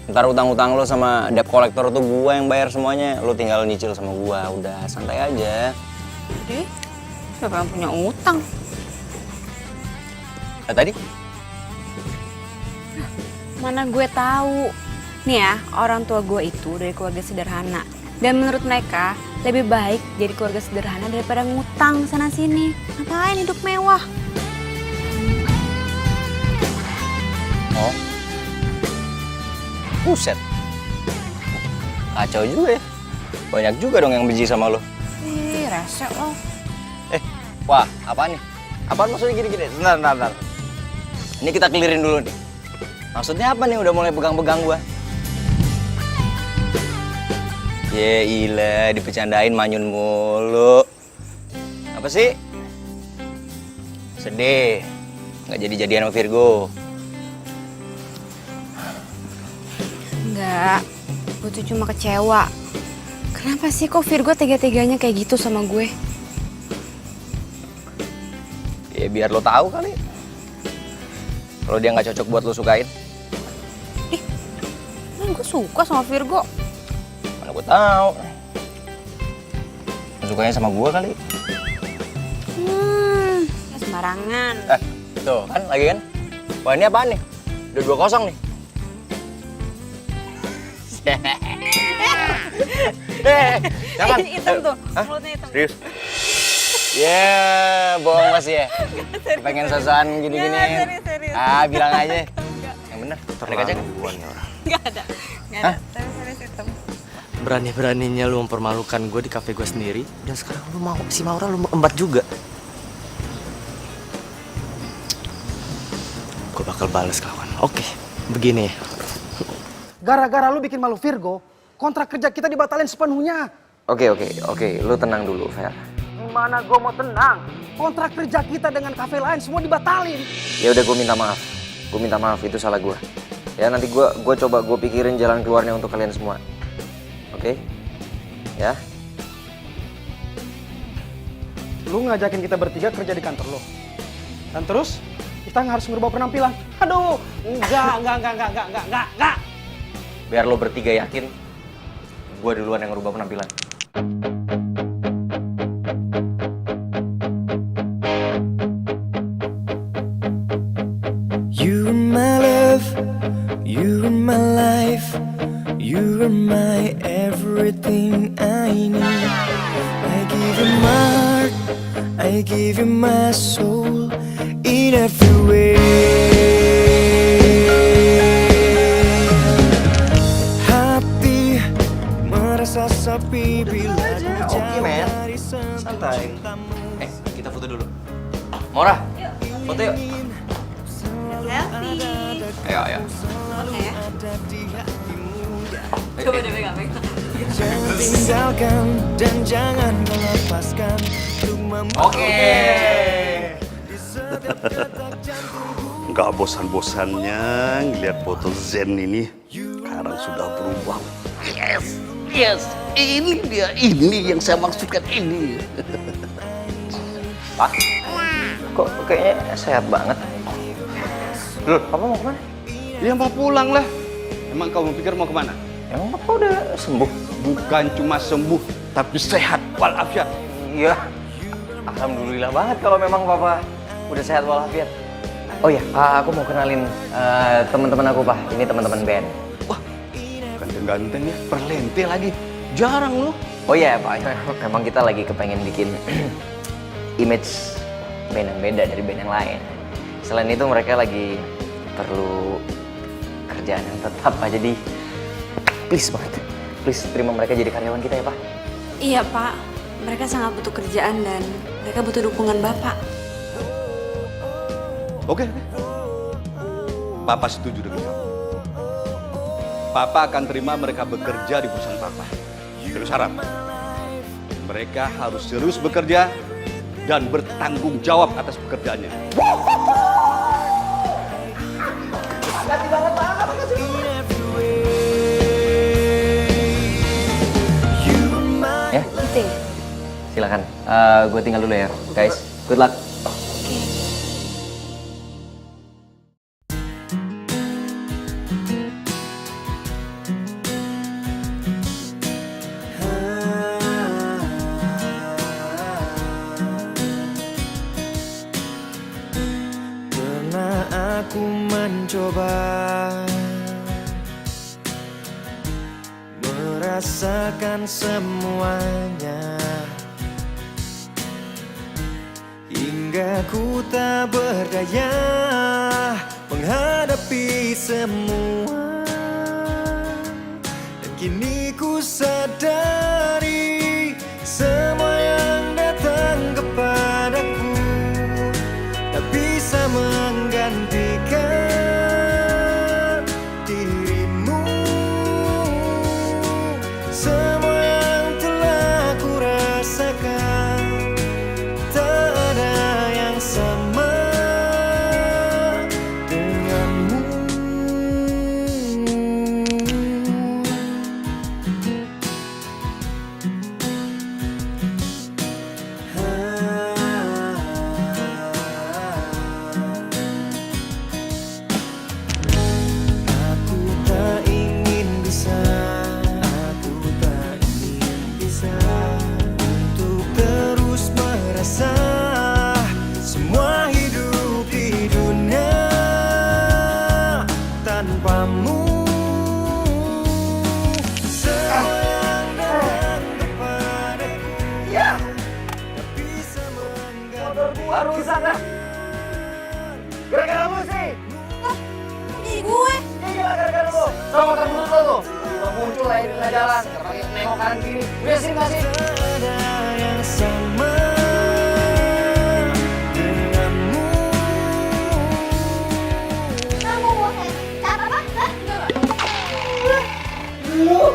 Ntar utang-utang lo sama debt collector tuh gua yang bayar semuanya. Lo tinggal nyicil sama gua, udah santai aja. Jadi, siapa yang punya utang? Tadi? Mana gue tahu. Nih ya, orang tua gue itu dari keluarga sederhana. Dan menurut mereka, lebih baik jadi keluarga sederhana daripada ngutang sana-sini. Ngapain hidup mewah? Oh. Buset. Kacau juga ya. Banyak juga dong yang benci sama lo. Ih, rese lo. Wah, apaan nih? Apaan maksudnya gini-gini? Bentar. Ini kita clearin dulu nih. Maksudnya apa nih udah mulai pegang-pegang gua? Ya ilah, dipecandain manyun mulu. Apa sih? Sedih. Nggak jadi-jadian sama Virgo. Enggak, gue tuh cuma kecewa. Kenapa sih kok Virgo tega-teganya kayak gitu sama gue? Ya biar lo tahu kali. Kalau dia nggak cocok buat lo sukain. Kan gue suka sama Virgo. Mana gue tahu. Lo sukanya sama gue kali. Ya sembarangan. Tuh kan lagi kan. Wah ini apaan nih? Udah 2-0 nih. Jangan. Hitam tuh, Hah? mulutnya hitam. Serius? Ya, bohong masih ya. Pengen sosokan gini-gini. Serius. Ah, bilang aja. Yang bener. Ada kaca kan? Gak ada. Hah? Tapi serius hitam. Berani-beraninya lu mempermalukan gue di kafe gue sendiri. Dan sekarang lu mau si Maura lu embat juga. Gue bakal balas kawan. Oke, begini. Gara-gara lu bikin malu Virgo, kontrak kerja kita dibatalin sepenuhnya. Oke. Lu tenang dulu, Fer. Gimana gue mau tenang? Kontrak kerja kita dengan kafe lain semua dibatalin. Ya udah, gue minta maaf. Gue minta maaf, itu salah gue. Ya nanti gue coba gue pikirin jalan keluarnya untuk kalian semua. Oke? Ya? Lu ngajakin kita bertiga kerja di kantor lo. Dan terus kita harus merubah penampilan. Aduh, enggak. Biar lo bertiga yakin, gue duluan yang ngerubah penampilan. You are my love, you are my life, you are my everything I need. I give you my heart, I give you my soul in every way. Hati merasa sepi bila Oke men, santai. Kita foto dulu. Maura, foto yuk. Selfie. Ayo. Oke. Coba deh pegang. Jangan tinggalkan dan jangan kau lepaskan. Oke. Nggak bosan-bosannya ngeliat foto Zen ini. Sekarang sudah berubah. Yes, ini dia, ini yang saya maksudkan ini. Pak, kok kayaknya sehat banget? Loh, Papa mau kemana? Ya mau pulang lah. Emang kamu pikir mau kemana? Emang Papa udah sembuh? Bukan cuma sembuh, tapi sehat walafiat. Iya. Alhamdulillah banget kalau memang Papa udah sehat walafiat. Oh iya, aku mau kenalin teman-teman aku, Pak. Ini teman-teman band. Wah, ganteng-ganteng ya, perlente lagi. Jarang loh. Oh iya, Pak. Memang kita lagi kepengen bikin image band yang beda dari band yang lain. Selain itu mereka lagi perlu kerjaan yang tetap, Pak. Jadi please banget, please terima mereka jadi karyawan kita ya, Pak. Iya, Pak. Mereka sangat butuh kerjaan dan mereka butuh dukungan Bapak. Oke. Papa setuju dengan kamu. Papa akan terima mereka bekerja di perusahaan Papa. Terus syarat. Mereka harus serius bekerja dan bertanggung jawab atas pekerjaannya. Ya, silakan. Gue tinggal dulu ya, guys. Good luck. Pernah aku mencoba rasakan semuanya, hingga ku tak berdaya menghadapi semua. Dan kini ku sadari semua yang datang kepadaku tak bisa menggantikan dirimu. Semua yang telah ku rasakan tak ada yang sama denganmu. Aku tak ingin bisa, aku tak ingin bisa untuk terus merasa semua hidup di dunia tanpamu. Semua yang datang kepadaku tak bisa menggantikan. Rusak dah. Gara-gara lu sih. Ini gue. Iya gara-gara lu. Sama motor butut lo tuh. Lo muncul aja di tengah jalan. Gak pake nengok kanan kiri. Udah sini gak sih? Tak ada yang sama denganmu. Kamu mau cat apa? Hah? Lu.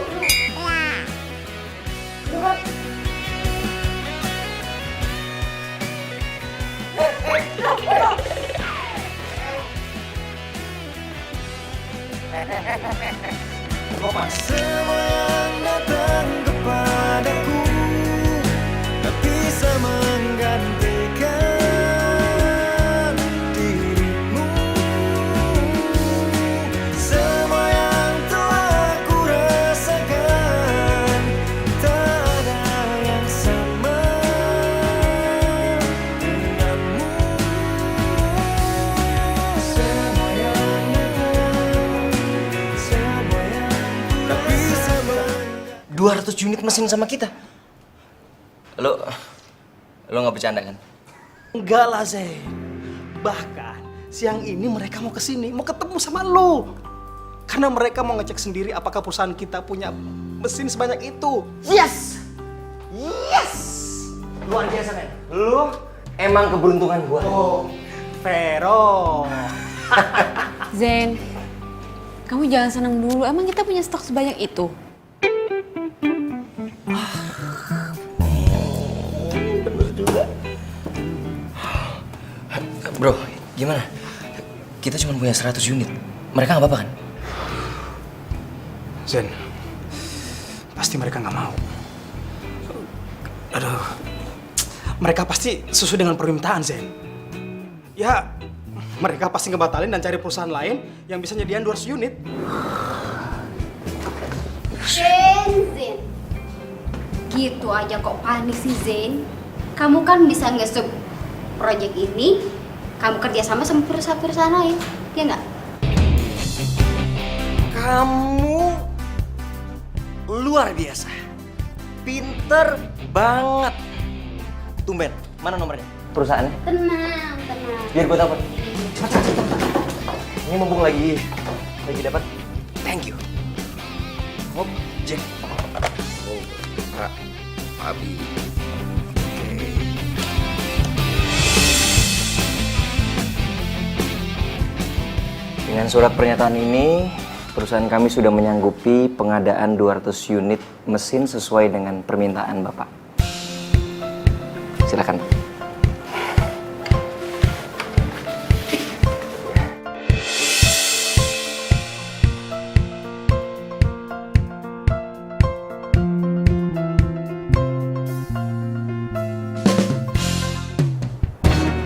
Semua yang datang kepadaku tak bisa menggantikan dirimu. Semua yang telah ku rasakan tak ada yang sama denganmu. Semua yang datang, semua yang tak bisa 200 unit mesin sama kita. Lo nggak bercanda kan? Enggak lah, Zen. Bahkan siang ini mereka mau kesini, mau ketemu sama lo. Karena mereka mau ngecek sendiri apakah perusahaan kita punya mesin sebanyak itu. Yes. Yes. Luar biasa men. Lu emang keberuntungan gua. Oh, Vero. Zen, kamu jangan senang dulu. Emang kita punya stok sebanyak itu? Bro, gimana? Kita cuma punya 100 unit. Mereka nggak apa-apa kan? Zen, pasti mereka nggak mau. Aduh, mereka pasti sesuai dengan permintaan, Zen. Ya, mereka pasti ngebatalin dan cari perusahaan lain yang bisa nyediain 200 unit. Zen. Gitu aja kok panik sih Zen. Kamu kan bisa nge-sub project ini, kamu kerjasama sama perusahaan-perusahaan lain, ya nggak? Kamu luar biasa. Pinter banget. Tumben, mana nomornya? Perusahaannya? Tenang. Biar gue dapat. Cepat. Ini mumpung lagi dapat. Thank you. Hop, Jack. Oh, Pak Abi. Dengan surat pernyataan ini, perusahaan kami sudah menyanggupi pengadaan 200 unit mesin sesuai dengan permintaan Bapak. Silakan.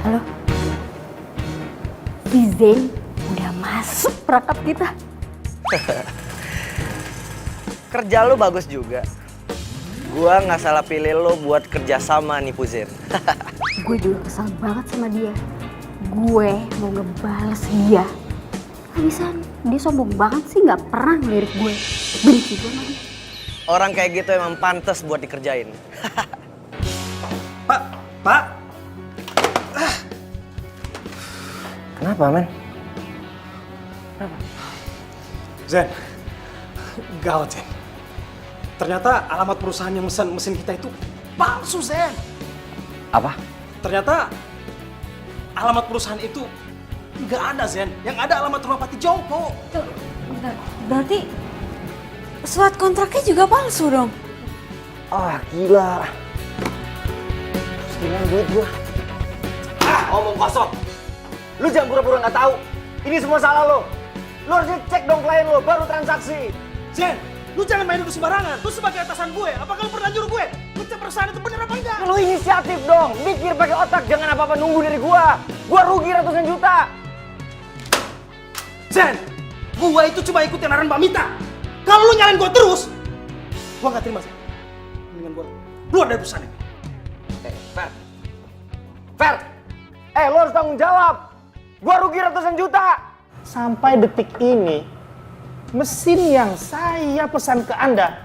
Halo, si Zen udah masuk perangkap kita. Kerja lo bagus juga. Gua nggak salah pilih lo buat kerja sama nih Puzen. Gue juga kesal banget sama dia. Gue mau ngebales dia. Habisan dia sombong banget sih, nggak pernah ngelirik gue. Benci gue sama dia. Orang kayak gitu emang pantas buat dikerjain. Pak. Kenapa, men? Zen, gawat Zen. Ternyata alamat perusahaan yang mesin mesin kita itu palsu, Zen. Apa? Ternyata alamat perusahaan itu nggak ada, Zen. Yang ada alamat rumah Pati Jongko. Tuh, bentar. Berarti surat kontraknya juga palsu dong? Ah, gila. Terus gimana duit gua? Omong kosong. Lu jangan pura-pura nggak tahu. Ini semua salah lo. Lu harusnya cek dong klien lo baru transaksi. Zen, lu jangan main duduk sembarangan. Lu sebagai atasan gue, apakah lu pernah nyuruh gue ngecek perusahaan itu bener apa enggak? Lu inisiatif dong. Mikir pakai otak, jangan apa-apa nunggu dari gua. Gua rugi ratusan juta. Zen, gua itu cuma ikutin arahan Mbak Mita. Kalau lu nyalain gua terus, gua nggak terima, Zen. Mendingan gua keluar dari perusahaan ini. Fer, lu harus tanggung jawab. Gua rugi ratusan juta. Sampai detik ini, mesin yang saya pesan ke Anda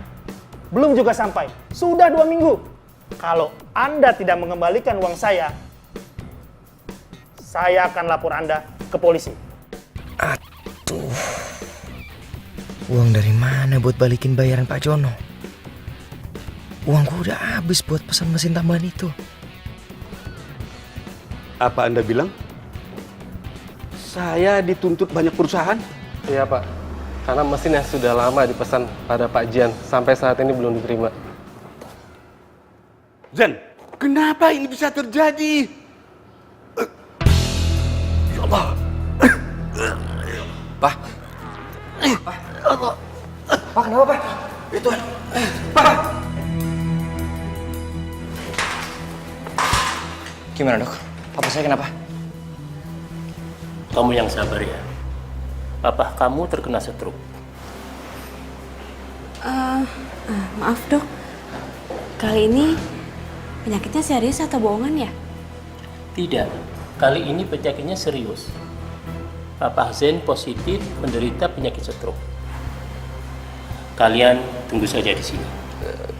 belum juga sampai. Sudah 2 minggu. Kalau Anda tidak mengembalikan uang saya akan lapor Anda ke polisi. Aduh. Uang dari mana buat balikin bayaran Pak Jono? Uangku udah habis buat pesan mesin tambahan itu. Apa Anda bilang? Saya dituntut banyak perusahaan? Iya Pak, karena mesin yang sudah lama dipesan pada Pak Jian sampai saat ini belum diterima. Zen, kenapa ini bisa terjadi? Ya Allah. Pak. Pak, kenapa Pak? Itu Pak. Gimana dok? Papa saya kenapa? Kamu yang sabar ya. Papa kamu terkena stroke. Maaf dok, kali ini penyakitnya serius atau bohongan ya? Tidak, kali ini penyakitnya serius. Papa Zen positif menderita penyakit stroke. Kalian tunggu saja di sini.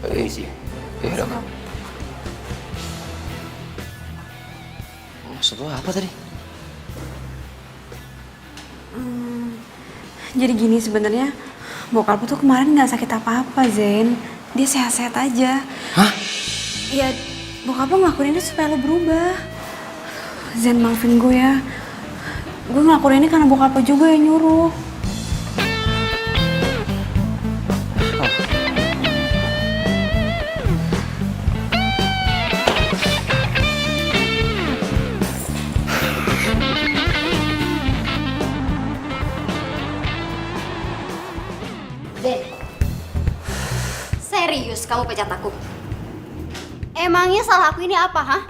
Permisi. Iya dok. Maksud lo apa tadi? Jadi gini sebenarnya, bokap tuh kemarin nggak sakit apa-apa Zen. Dia sehat-sehat aja. Hah? Ya, bokap lo ngelakuin ini supaya lo berubah. Zen, maafin gue ya. Gue ngelakuin ini karena bokap lo juga yang nyuruh. Zen, serius kamu pecat aku? Emangnya salah aku ini apa, hah?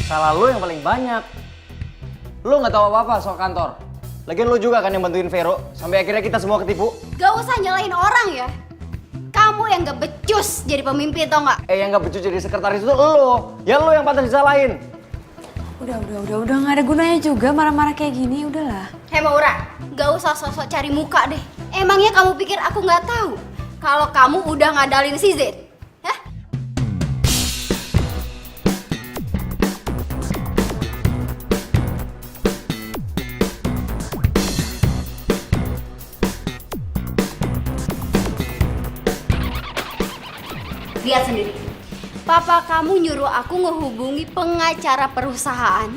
Salah lo yang paling banyak. Lo nggak tahu apa-apa soal kantor. Lagian lo juga kan yang bantuin Vero sampai akhirnya kita semua ketipu. Gak usah nyalahin orang ya. Kamu yang gak becus jadi pemimpin, tau nggak? Yang nggak becus jadi sekretaris itu lo. Ya lo yang pantas disalahin. Udah nggak ada gunanya juga marah-marah kayak gini, udahlah. Hei Maura, gak usah sosok cari muka deh. Emangnya kamu pikir aku nggak tahu kalau kamu udah ngadalin si Zen? Hah? Lihat sendiri. Papa kamu nyuruh aku ngehubungi pengacara perusahaan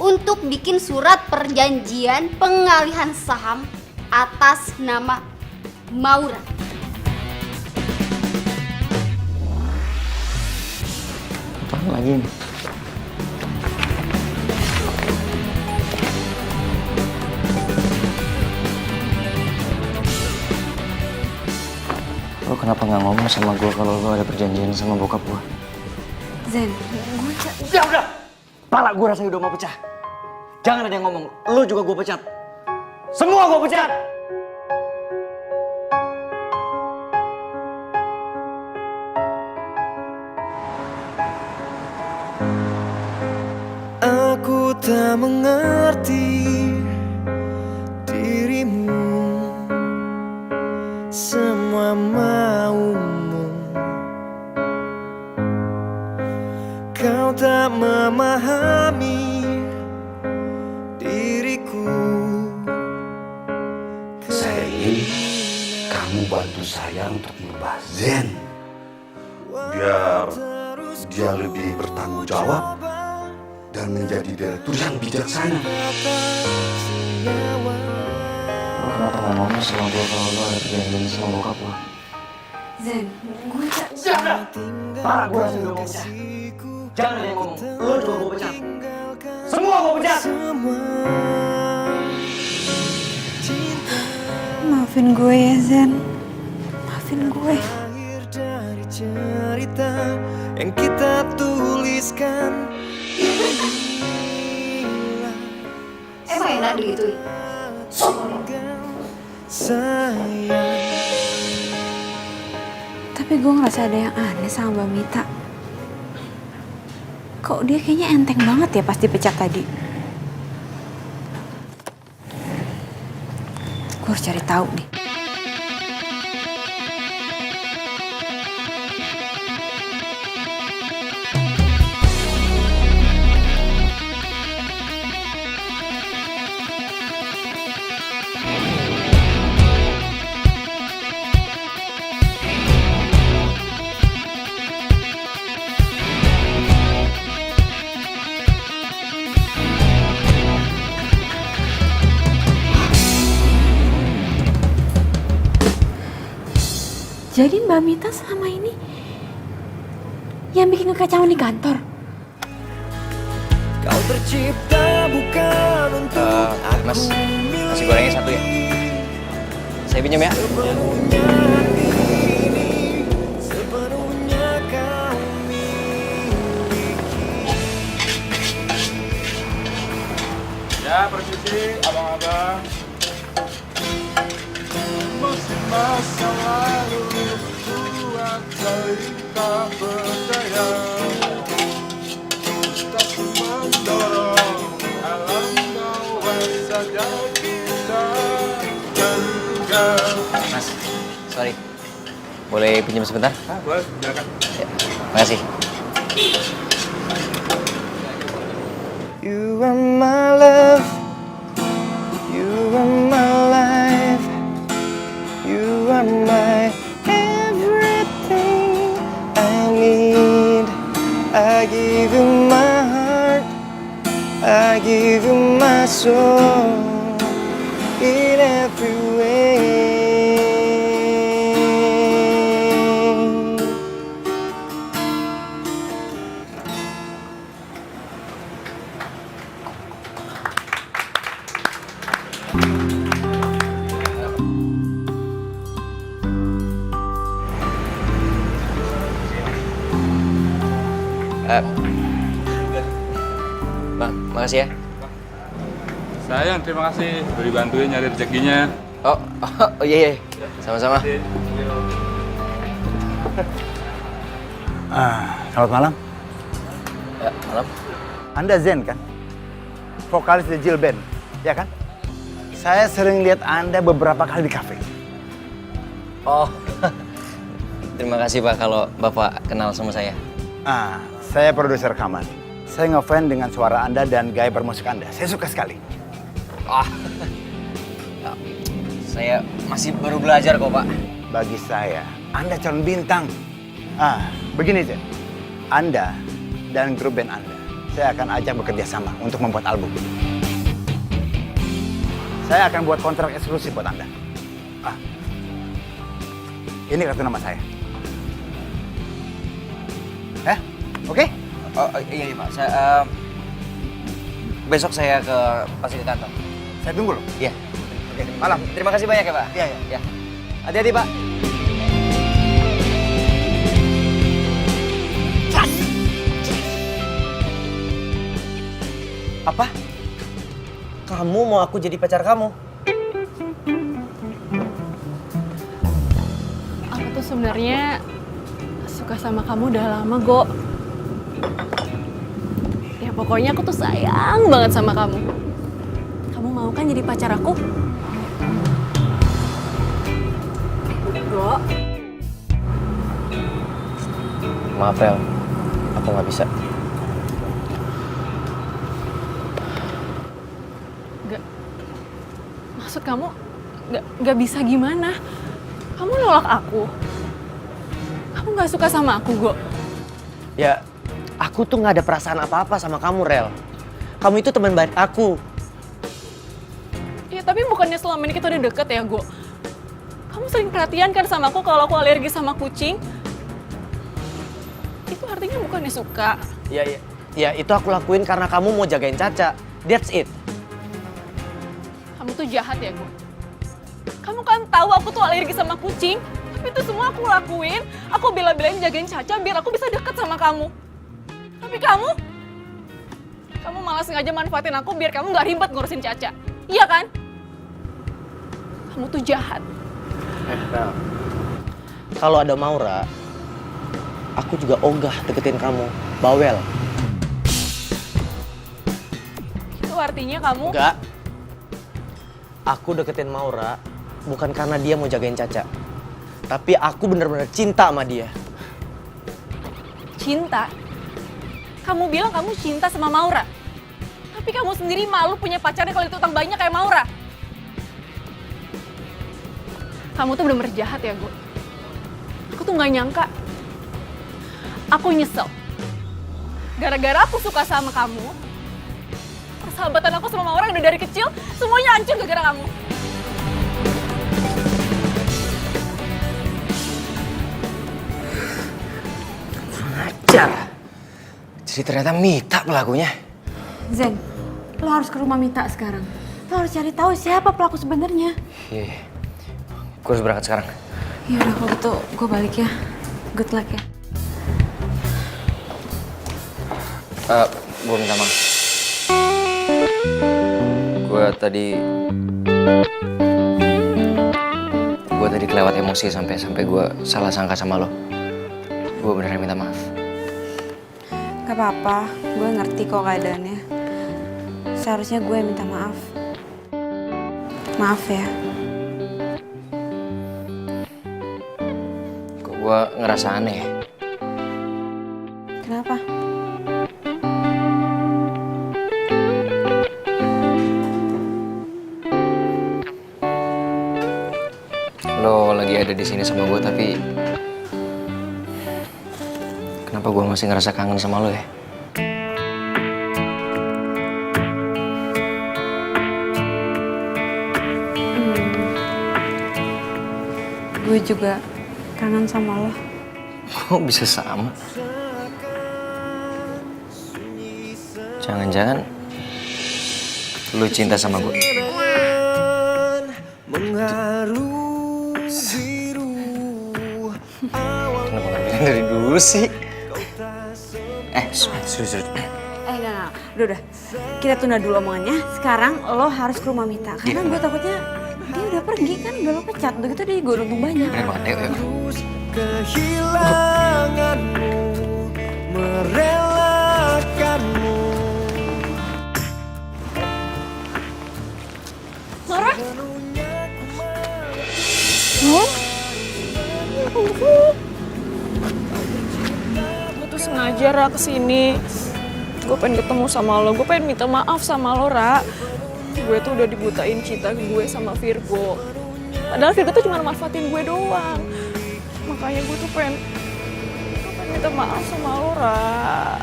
untuk bikin surat perjanjian pengalihan saham atas nama Maura. Apaan lagi nih? Lo kenapa nggak ngomong sama gue kalau lo ada perjanjian sama bokap gue? Zen, Udah. Pala gue rasanya udah mau pecah. Jangan ada yang ngomong. Lo juga gue pecat. Semua gue pecat. Aku tak mengerti dirimu. Semua kamu bantu saya untuk merubah Zen. Biar dia lebih bertanggung jawab dan menjadi direktur yang bijaksana. Lo kenapa gak ngomong sama gue kalau lo ada perjanjian sama bokap lo? Zen, gue Jangan! Parah, gue langsung ngomong pecat. Jangan ada yang ngomong, lo juga gue pecat. Semua gue pecat! maafin gue ya Zen, maafin gue. Dari cerita yang kita tuliskan. Emang enak digituin? Sayang. Tapi gue ngerasa ada yang aneh sama Mbak Mita. Kok dia kayaknya enteng banget ya pas dipecat tadi. Gue harus cari tahu nih. Jadi Mbak Mita selama ini yang bikin kekacauan di kantor. Kau tercipta bukan untuk Mas, nasi gorengnya satu ya? Saya pinjam ya? sepenuhnya kau miliki. Ya, persisi, abang-abang. Masih masa lalu buat saling tak percaya. Tak mendorong alam bawah saja kita tinggal. Mas, sorry. Boleh pinjam sebentar? Boleh, silakan. Ya, makasih. You are my love, you are my life, you are my everything I need. I give you my heart, I give you my soul in every way. Bang, makasih ya. Sayang, terima kasih udah dibantuin nyari rezekinya. Oh iya, iya. Sama-sama. Selamat malam. Ya, malam. Anda Zen kan? Vokalis The Jill Band, ya kan? Saya sering lihat Anda beberapa kali di kafe. Oh, terima kasih Pak kalau Bapak kenal sama saya. Saya produser rekaman. Saya ngefans dengan suara Anda dan gaya bermusik Anda. Saya suka sekali. Saya masih baru belajar kok, Pak. Bagi saya, Anda calon bintang. Begini Zen. Anda dan grup band Anda, saya akan ajak bekerja sama untuk membuat album. Saya akan buat kontrak eksklusif buat Anda. Ini kartu nama saya. Oke? Oh iya Pak. Besok saya pasti ke kantor. Saya tunggu loh. Iya. Oke, malam. Terima kasih banyak ya Pak. Iya. Ya. Hati-hati Pak. Apa? Kamu mau aku jadi pacar kamu? Aku tuh sebenarnya suka sama kamu udah lama, Go. Ya pokoknya aku tuh sayang banget sama kamu. Kamu mau kan jadi pacar aku? Go. Maaf Rel, aku nggak bisa. Maksud kamu nggak bisa gimana? Kamu nolak aku? Kamu gak suka sama aku, Go? Ya, aku tuh gak ada perasaan apa-apa sama kamu, Rel. Kamu itu teman baik aku. Ya, tapi bukannya selama ini kita udah deket ya, Go? Kamu sering perhatian kan sama aku kalau aku alergi sama kucing? Itu artinya bukannya suka. Ya, itu aku lakuin karena kamu mau jagain Caca. That's it. Kamu tuh jahat ya, Go? Kamu kan tahu aku tuh alergi sama kucing, tapi itu semua aku lakuin. Aku bela-belain jagain Caca biar aku bisa deket sama kamu. Tapi kamu malah sengaja manfaatin aku biar kamu gak ribet ngurusin Caca. Iya kan? Kamu tuh jahat. Rel, kalau ada Maura, aku juga ogah deketin kamu. Bawel. Itu artinya kamu... Enggak. Aku deketin Maura bukan karena dia mau jagain Caca. Tapi aku bener-bener cinta sama dia. Cinta? Kamu bilang kamu cinta sama Maura. Tapi kamu sendiri malu punya pacarnya kalau itu utang banyak kayak Maura. Kamu tuh bener-bener jahat ya, Go. Aku tuh gak nyangka. Aku nyesel. Gara-gara aku suka sama kamu, persahabatan aku sama Maura yang udah dari kecil, semuanya hancur gara-gara kamu. Ajar. Jadi ternyata Mita pelakunya. Zen, lo harus ke rumah Mita sekarang. Lo harus cari tahu siapa pelaku sebenarnya. Iya. Gue harus berangkat sekarang. Ya udah kalau gitu gue balik ya. Good luck ya. Gue minta maaf. Gue tadi kelewat emosi sampai gue salah sangka sama lo. Gue beneran minta maaf. Gak apa-apa, gue ngerti kok keadaannya. Seharusnya gue yang minta maaf. Maaf ya. Kok gue ngerasa aneh ya? Kenapa? Lo lagi ada di sini sama gue tapi kenapa gue masih ngerasa kangen sama lo ya? Gue juga kangen sama lo. Kok bisa sama? Jangan-jangan lo cinta sama gue? Kenapa gak bilang dari dulu sih? Serius. Enggak. Udah. Kita tunda dulu omongannya. Sekarang lo harus ke rumah Mita. Karena gue takutnya dia udah pergi kan, udah lo pecat. Udah gitu dia gue untung banyak. Bener banget, ayo. Kehilanganmu, merelakanmu. Laura? Gue tuh sengaja Ra kesini. Gue pengen ketemu sama lo, gue pengen minta maaf sama lo, Ra. Gue tuh udah dibutain cinta gue sama Virgo. Padahal Virgo tuh cuma manfaatin gue doang. Makanya gue tuh pengen minta maaf sama lo, Ra.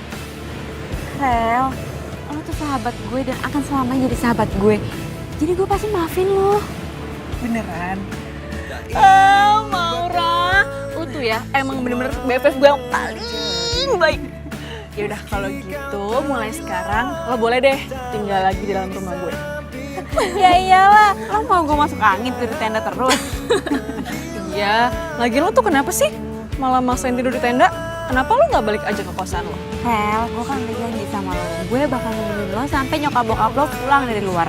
Rel, lo tuh sahabat gue dan akan selamanya jadi sahabat gue. Jadi gue pasti maafin lo. Beneran? Maura, lo tuh ya emang bener-bener BFF gue yang paling baik. Ya udah kalau gitu mulai sekarang lo boleh deh tinggal lagi di dalam rumah gue. Ya iyalah, lo mau gue masuk angin tidur di tenda terus? Iya, lagi lo tuh kenapa sih malah maksain tidur di tenda? Kenapa lo nggak balik aja ke kosan lo? Rel, gue kan udah janji sama lo. Gue bakal nemenin lo sampai nyokap bokap lo pulang dari luar.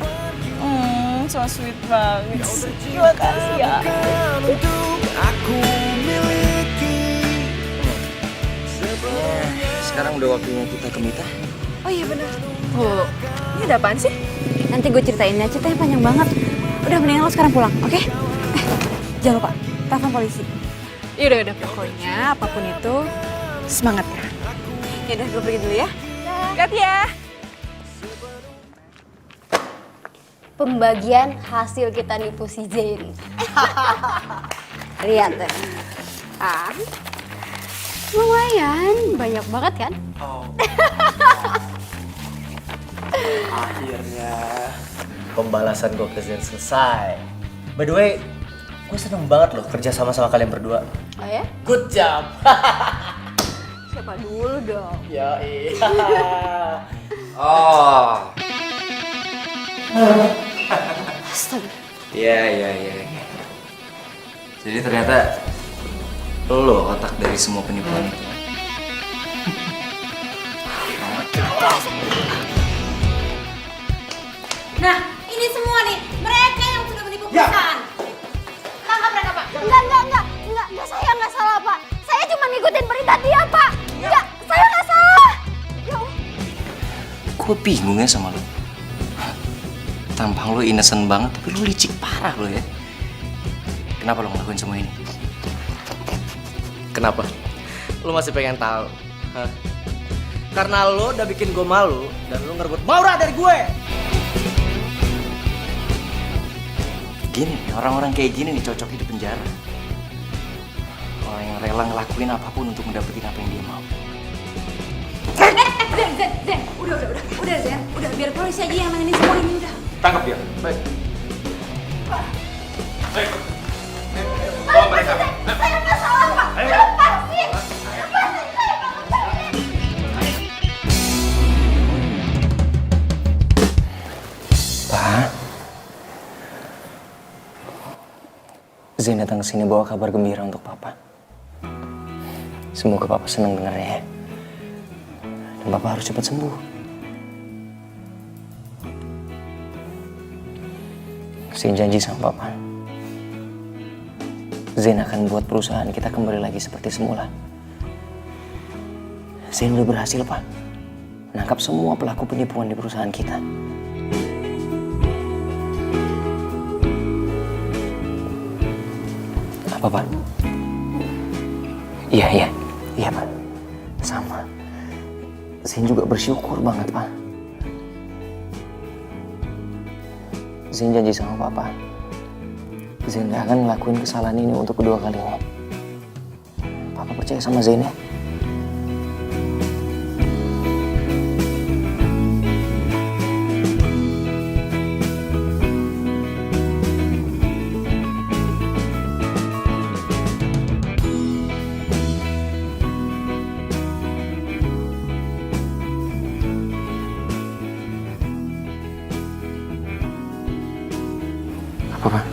So sweet banget. Terima kasih ya. Aku miliki. Sekarang udah waktunya kita ke Mita. Oh iya benar. Oh, ini ada apaan sih? Nanti gue ceritain ya, ceritanya panjang banget. Udah mendingan lo sekarang pulang, oke? Jangan lupa, telepon polisi. Yaudah, pokoknya apapun itu semangat ya. Yaudah, gue pergi dulu ya. Hati ya. Pembagian hasil kita nipu si Jerry. Lihat deh. Lumayan, banyak banget kan? Akhirnya pembalasan gue ke Zen selesai. By the way, gue seneng banget loh kerja sama kalian berdua. Oh ya? Good job. Siapa dulu dong? Ya iya. Oh. Astaga. Iya. Jadi ternyata lo otak dari semua penipuan itu. Nah, ini semua nih, mereka yang sudah menipu perusahaan. Tangkap mereka, Pak. Enggak, saya nggak salah, Pak. Saya cuma ngikutin perintah dia, Pak. Enggak, saya nggak salah. Ya Allah. Gue bingung ya sama lo. Tampang lo innocent banget, tapi lo licik parah lo ya. Kenapa lo ngelakuin semua ini? Kenapa? Lu masih pengen tahu? Hah? Karena lo udah bikin gue malu dan lo ngerebut Maura dari gue. Gini nih, orang-orang kayak gini nih cocok di penjara. Orang yang rela ngelakuin apapun untuk mendapatkan apa yang dia mau. Zen, udah Zen, udah biar polisi aja yang nanganin semua ini udah. Tangkap dia. Baik. Baik. Bawa mereka. Saya nggak salah, Pak. Lepasin. Lepasin saya, Pak. Pak, Zain datang ke sini bawa kabar gembira untuk Papa. Semoga Papa senang dengarnya ya. Dan Papa harus cepat sembuh. Zain janji sama Papa. Zain akan buat perusahaan kita kembali lagi seperti semula. Zain udah berhasil, Pak. Menangkap semua pelaku penipuan di perusahaan kita. Apa, Pak? Iya, Pak. Sama. Zain juga bersyukur banget, Pak. Zain janji sama Papa. Zain gak akan ngelakuin kesalahan ini untuk kedua kalinya. Papa percaya sama Zain ya? Apa, Pak?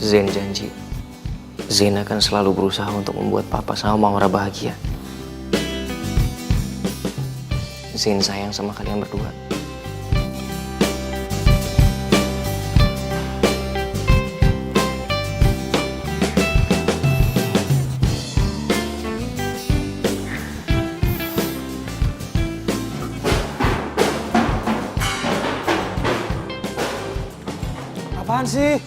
Zain janji, Zain akan selalu berusaha untuk membuat Papa sama Maura bahagia. Zain sayang sama kalian berdua. Apaan sih?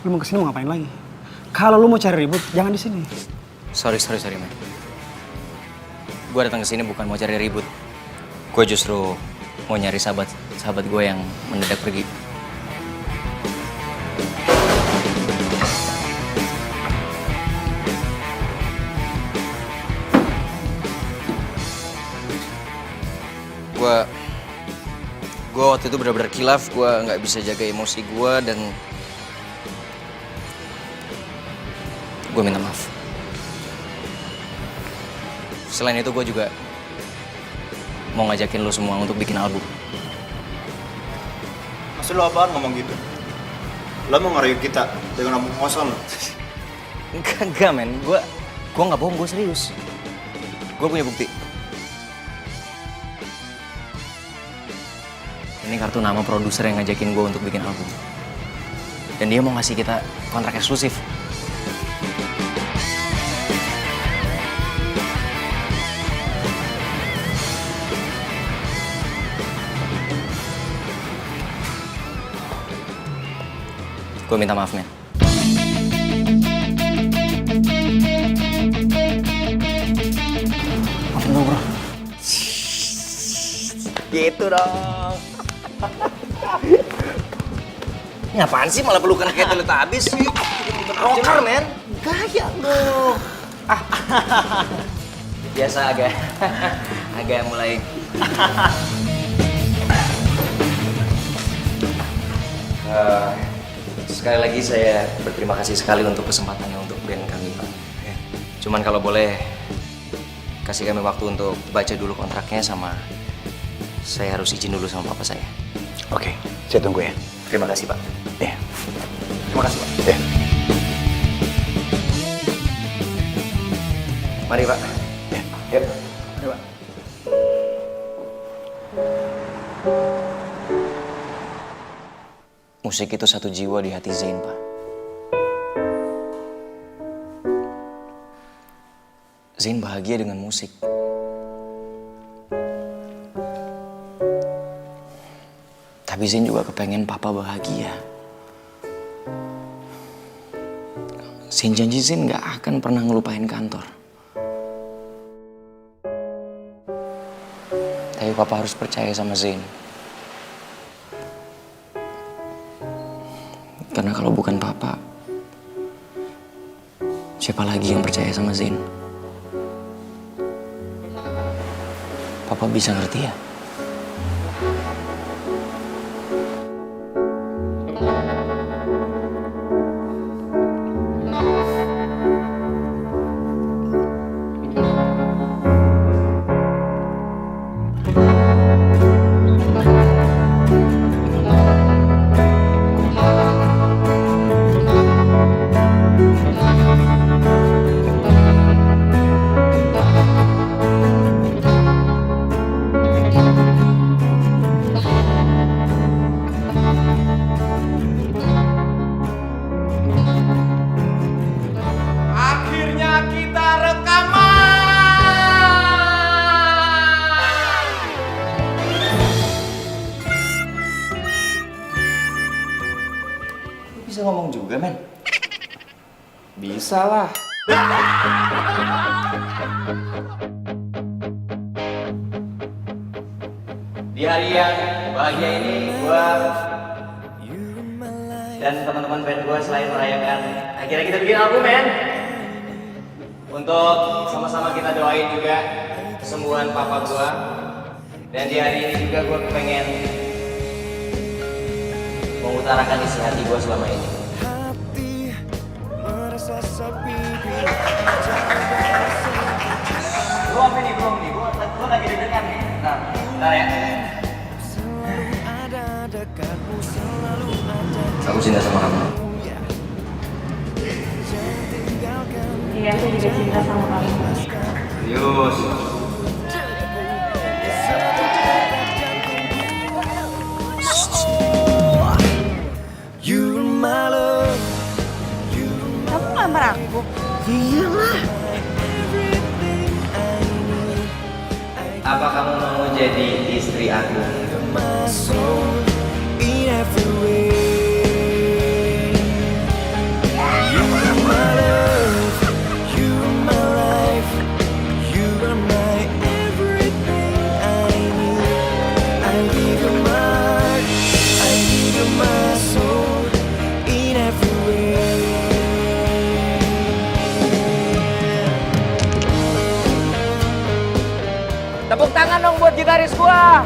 Lu mau kesini mau ngapain lagi? Kalau lu mau cari ribut, jangan di sini. Sorry, man. Gue datang ke sini bukan mau cari ribut. Gue justru mau nyari sahabat gue yang mendadak pergi. Gue waktu itu benar-benar kilaf. Gue nggak bisa jaga emosi gue dan gue minta maaf. Selain itu gue juga mau ngajakin lo semua untuk bikin album. Maksud lo apaan ngomong gitu? Lo mau ngerayu kita dengan ngomong kosong lo? Enggak men, gue nggak bohong, gue serius. Gue punya bukti. Ini kartu nama produser yang ngajakin gue untuk bikin album. Dan dia mau ngasih kita kontrak eksklusif. Gue minta maaf, men. Maafin gue, bro. Gitu dong. Ini apaan sih malah pelukan kayak Teletubbies sih? Rocker, men. Gaya lo. Biasa agak mulai. Sekali lagi saya berterima kasih sekali untuk kesempatannya untuk band kami, Pak. Cuman kalau boleh kasih kami waktu untuk baca dulu kontraknya, sama saya harus izin dulu sama papa saya. Oke, saya tunggu ya. Terima kasih, Pak. Ya. Terima kasih, Pak. Ya. Mari, Pak. Ya. Yuk. Mari, Pak. Musik itu satu jiwa di hati Zain, Pak. Zain bahagia dengan musik. Tapi Zain juga kepengen papa bahagia. Zain janji Zain gak akan pernah ngelupain kantor. Tapi papa harus percaya sama Zain. Karena kalau bukan papa, siapa lagi yang percaya sama Zain? Papa bisa ngerti ya? Bisa ngomong juga, men? Bisa lah. Di hari yang bahagia ini, gua dan teman-teman band gua selain merayakan akhirnya kita bikin album, men. Untuk sama-sama kita doain juga kesembuhan papa gua. Dan di hari ini juga gua pengen mengutarakan isi hati gua selama ini. Lu apa nih, bro? Nih, gua lagi deg-degan nih. Bentar ya. Aku cinta sama kamu. Iya, aku juga cinta sama kamu. Serius. Kamu ngelamar aku? Iyalah. Apa kamu mau jadi istri aku? Tepuk tangan dong buat gitaris gua.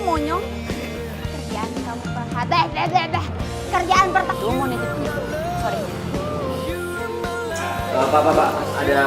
monyong. Kerjaan kamu kerjaan pertama. Lu mau nitip gitu. Sorry. Pak, ada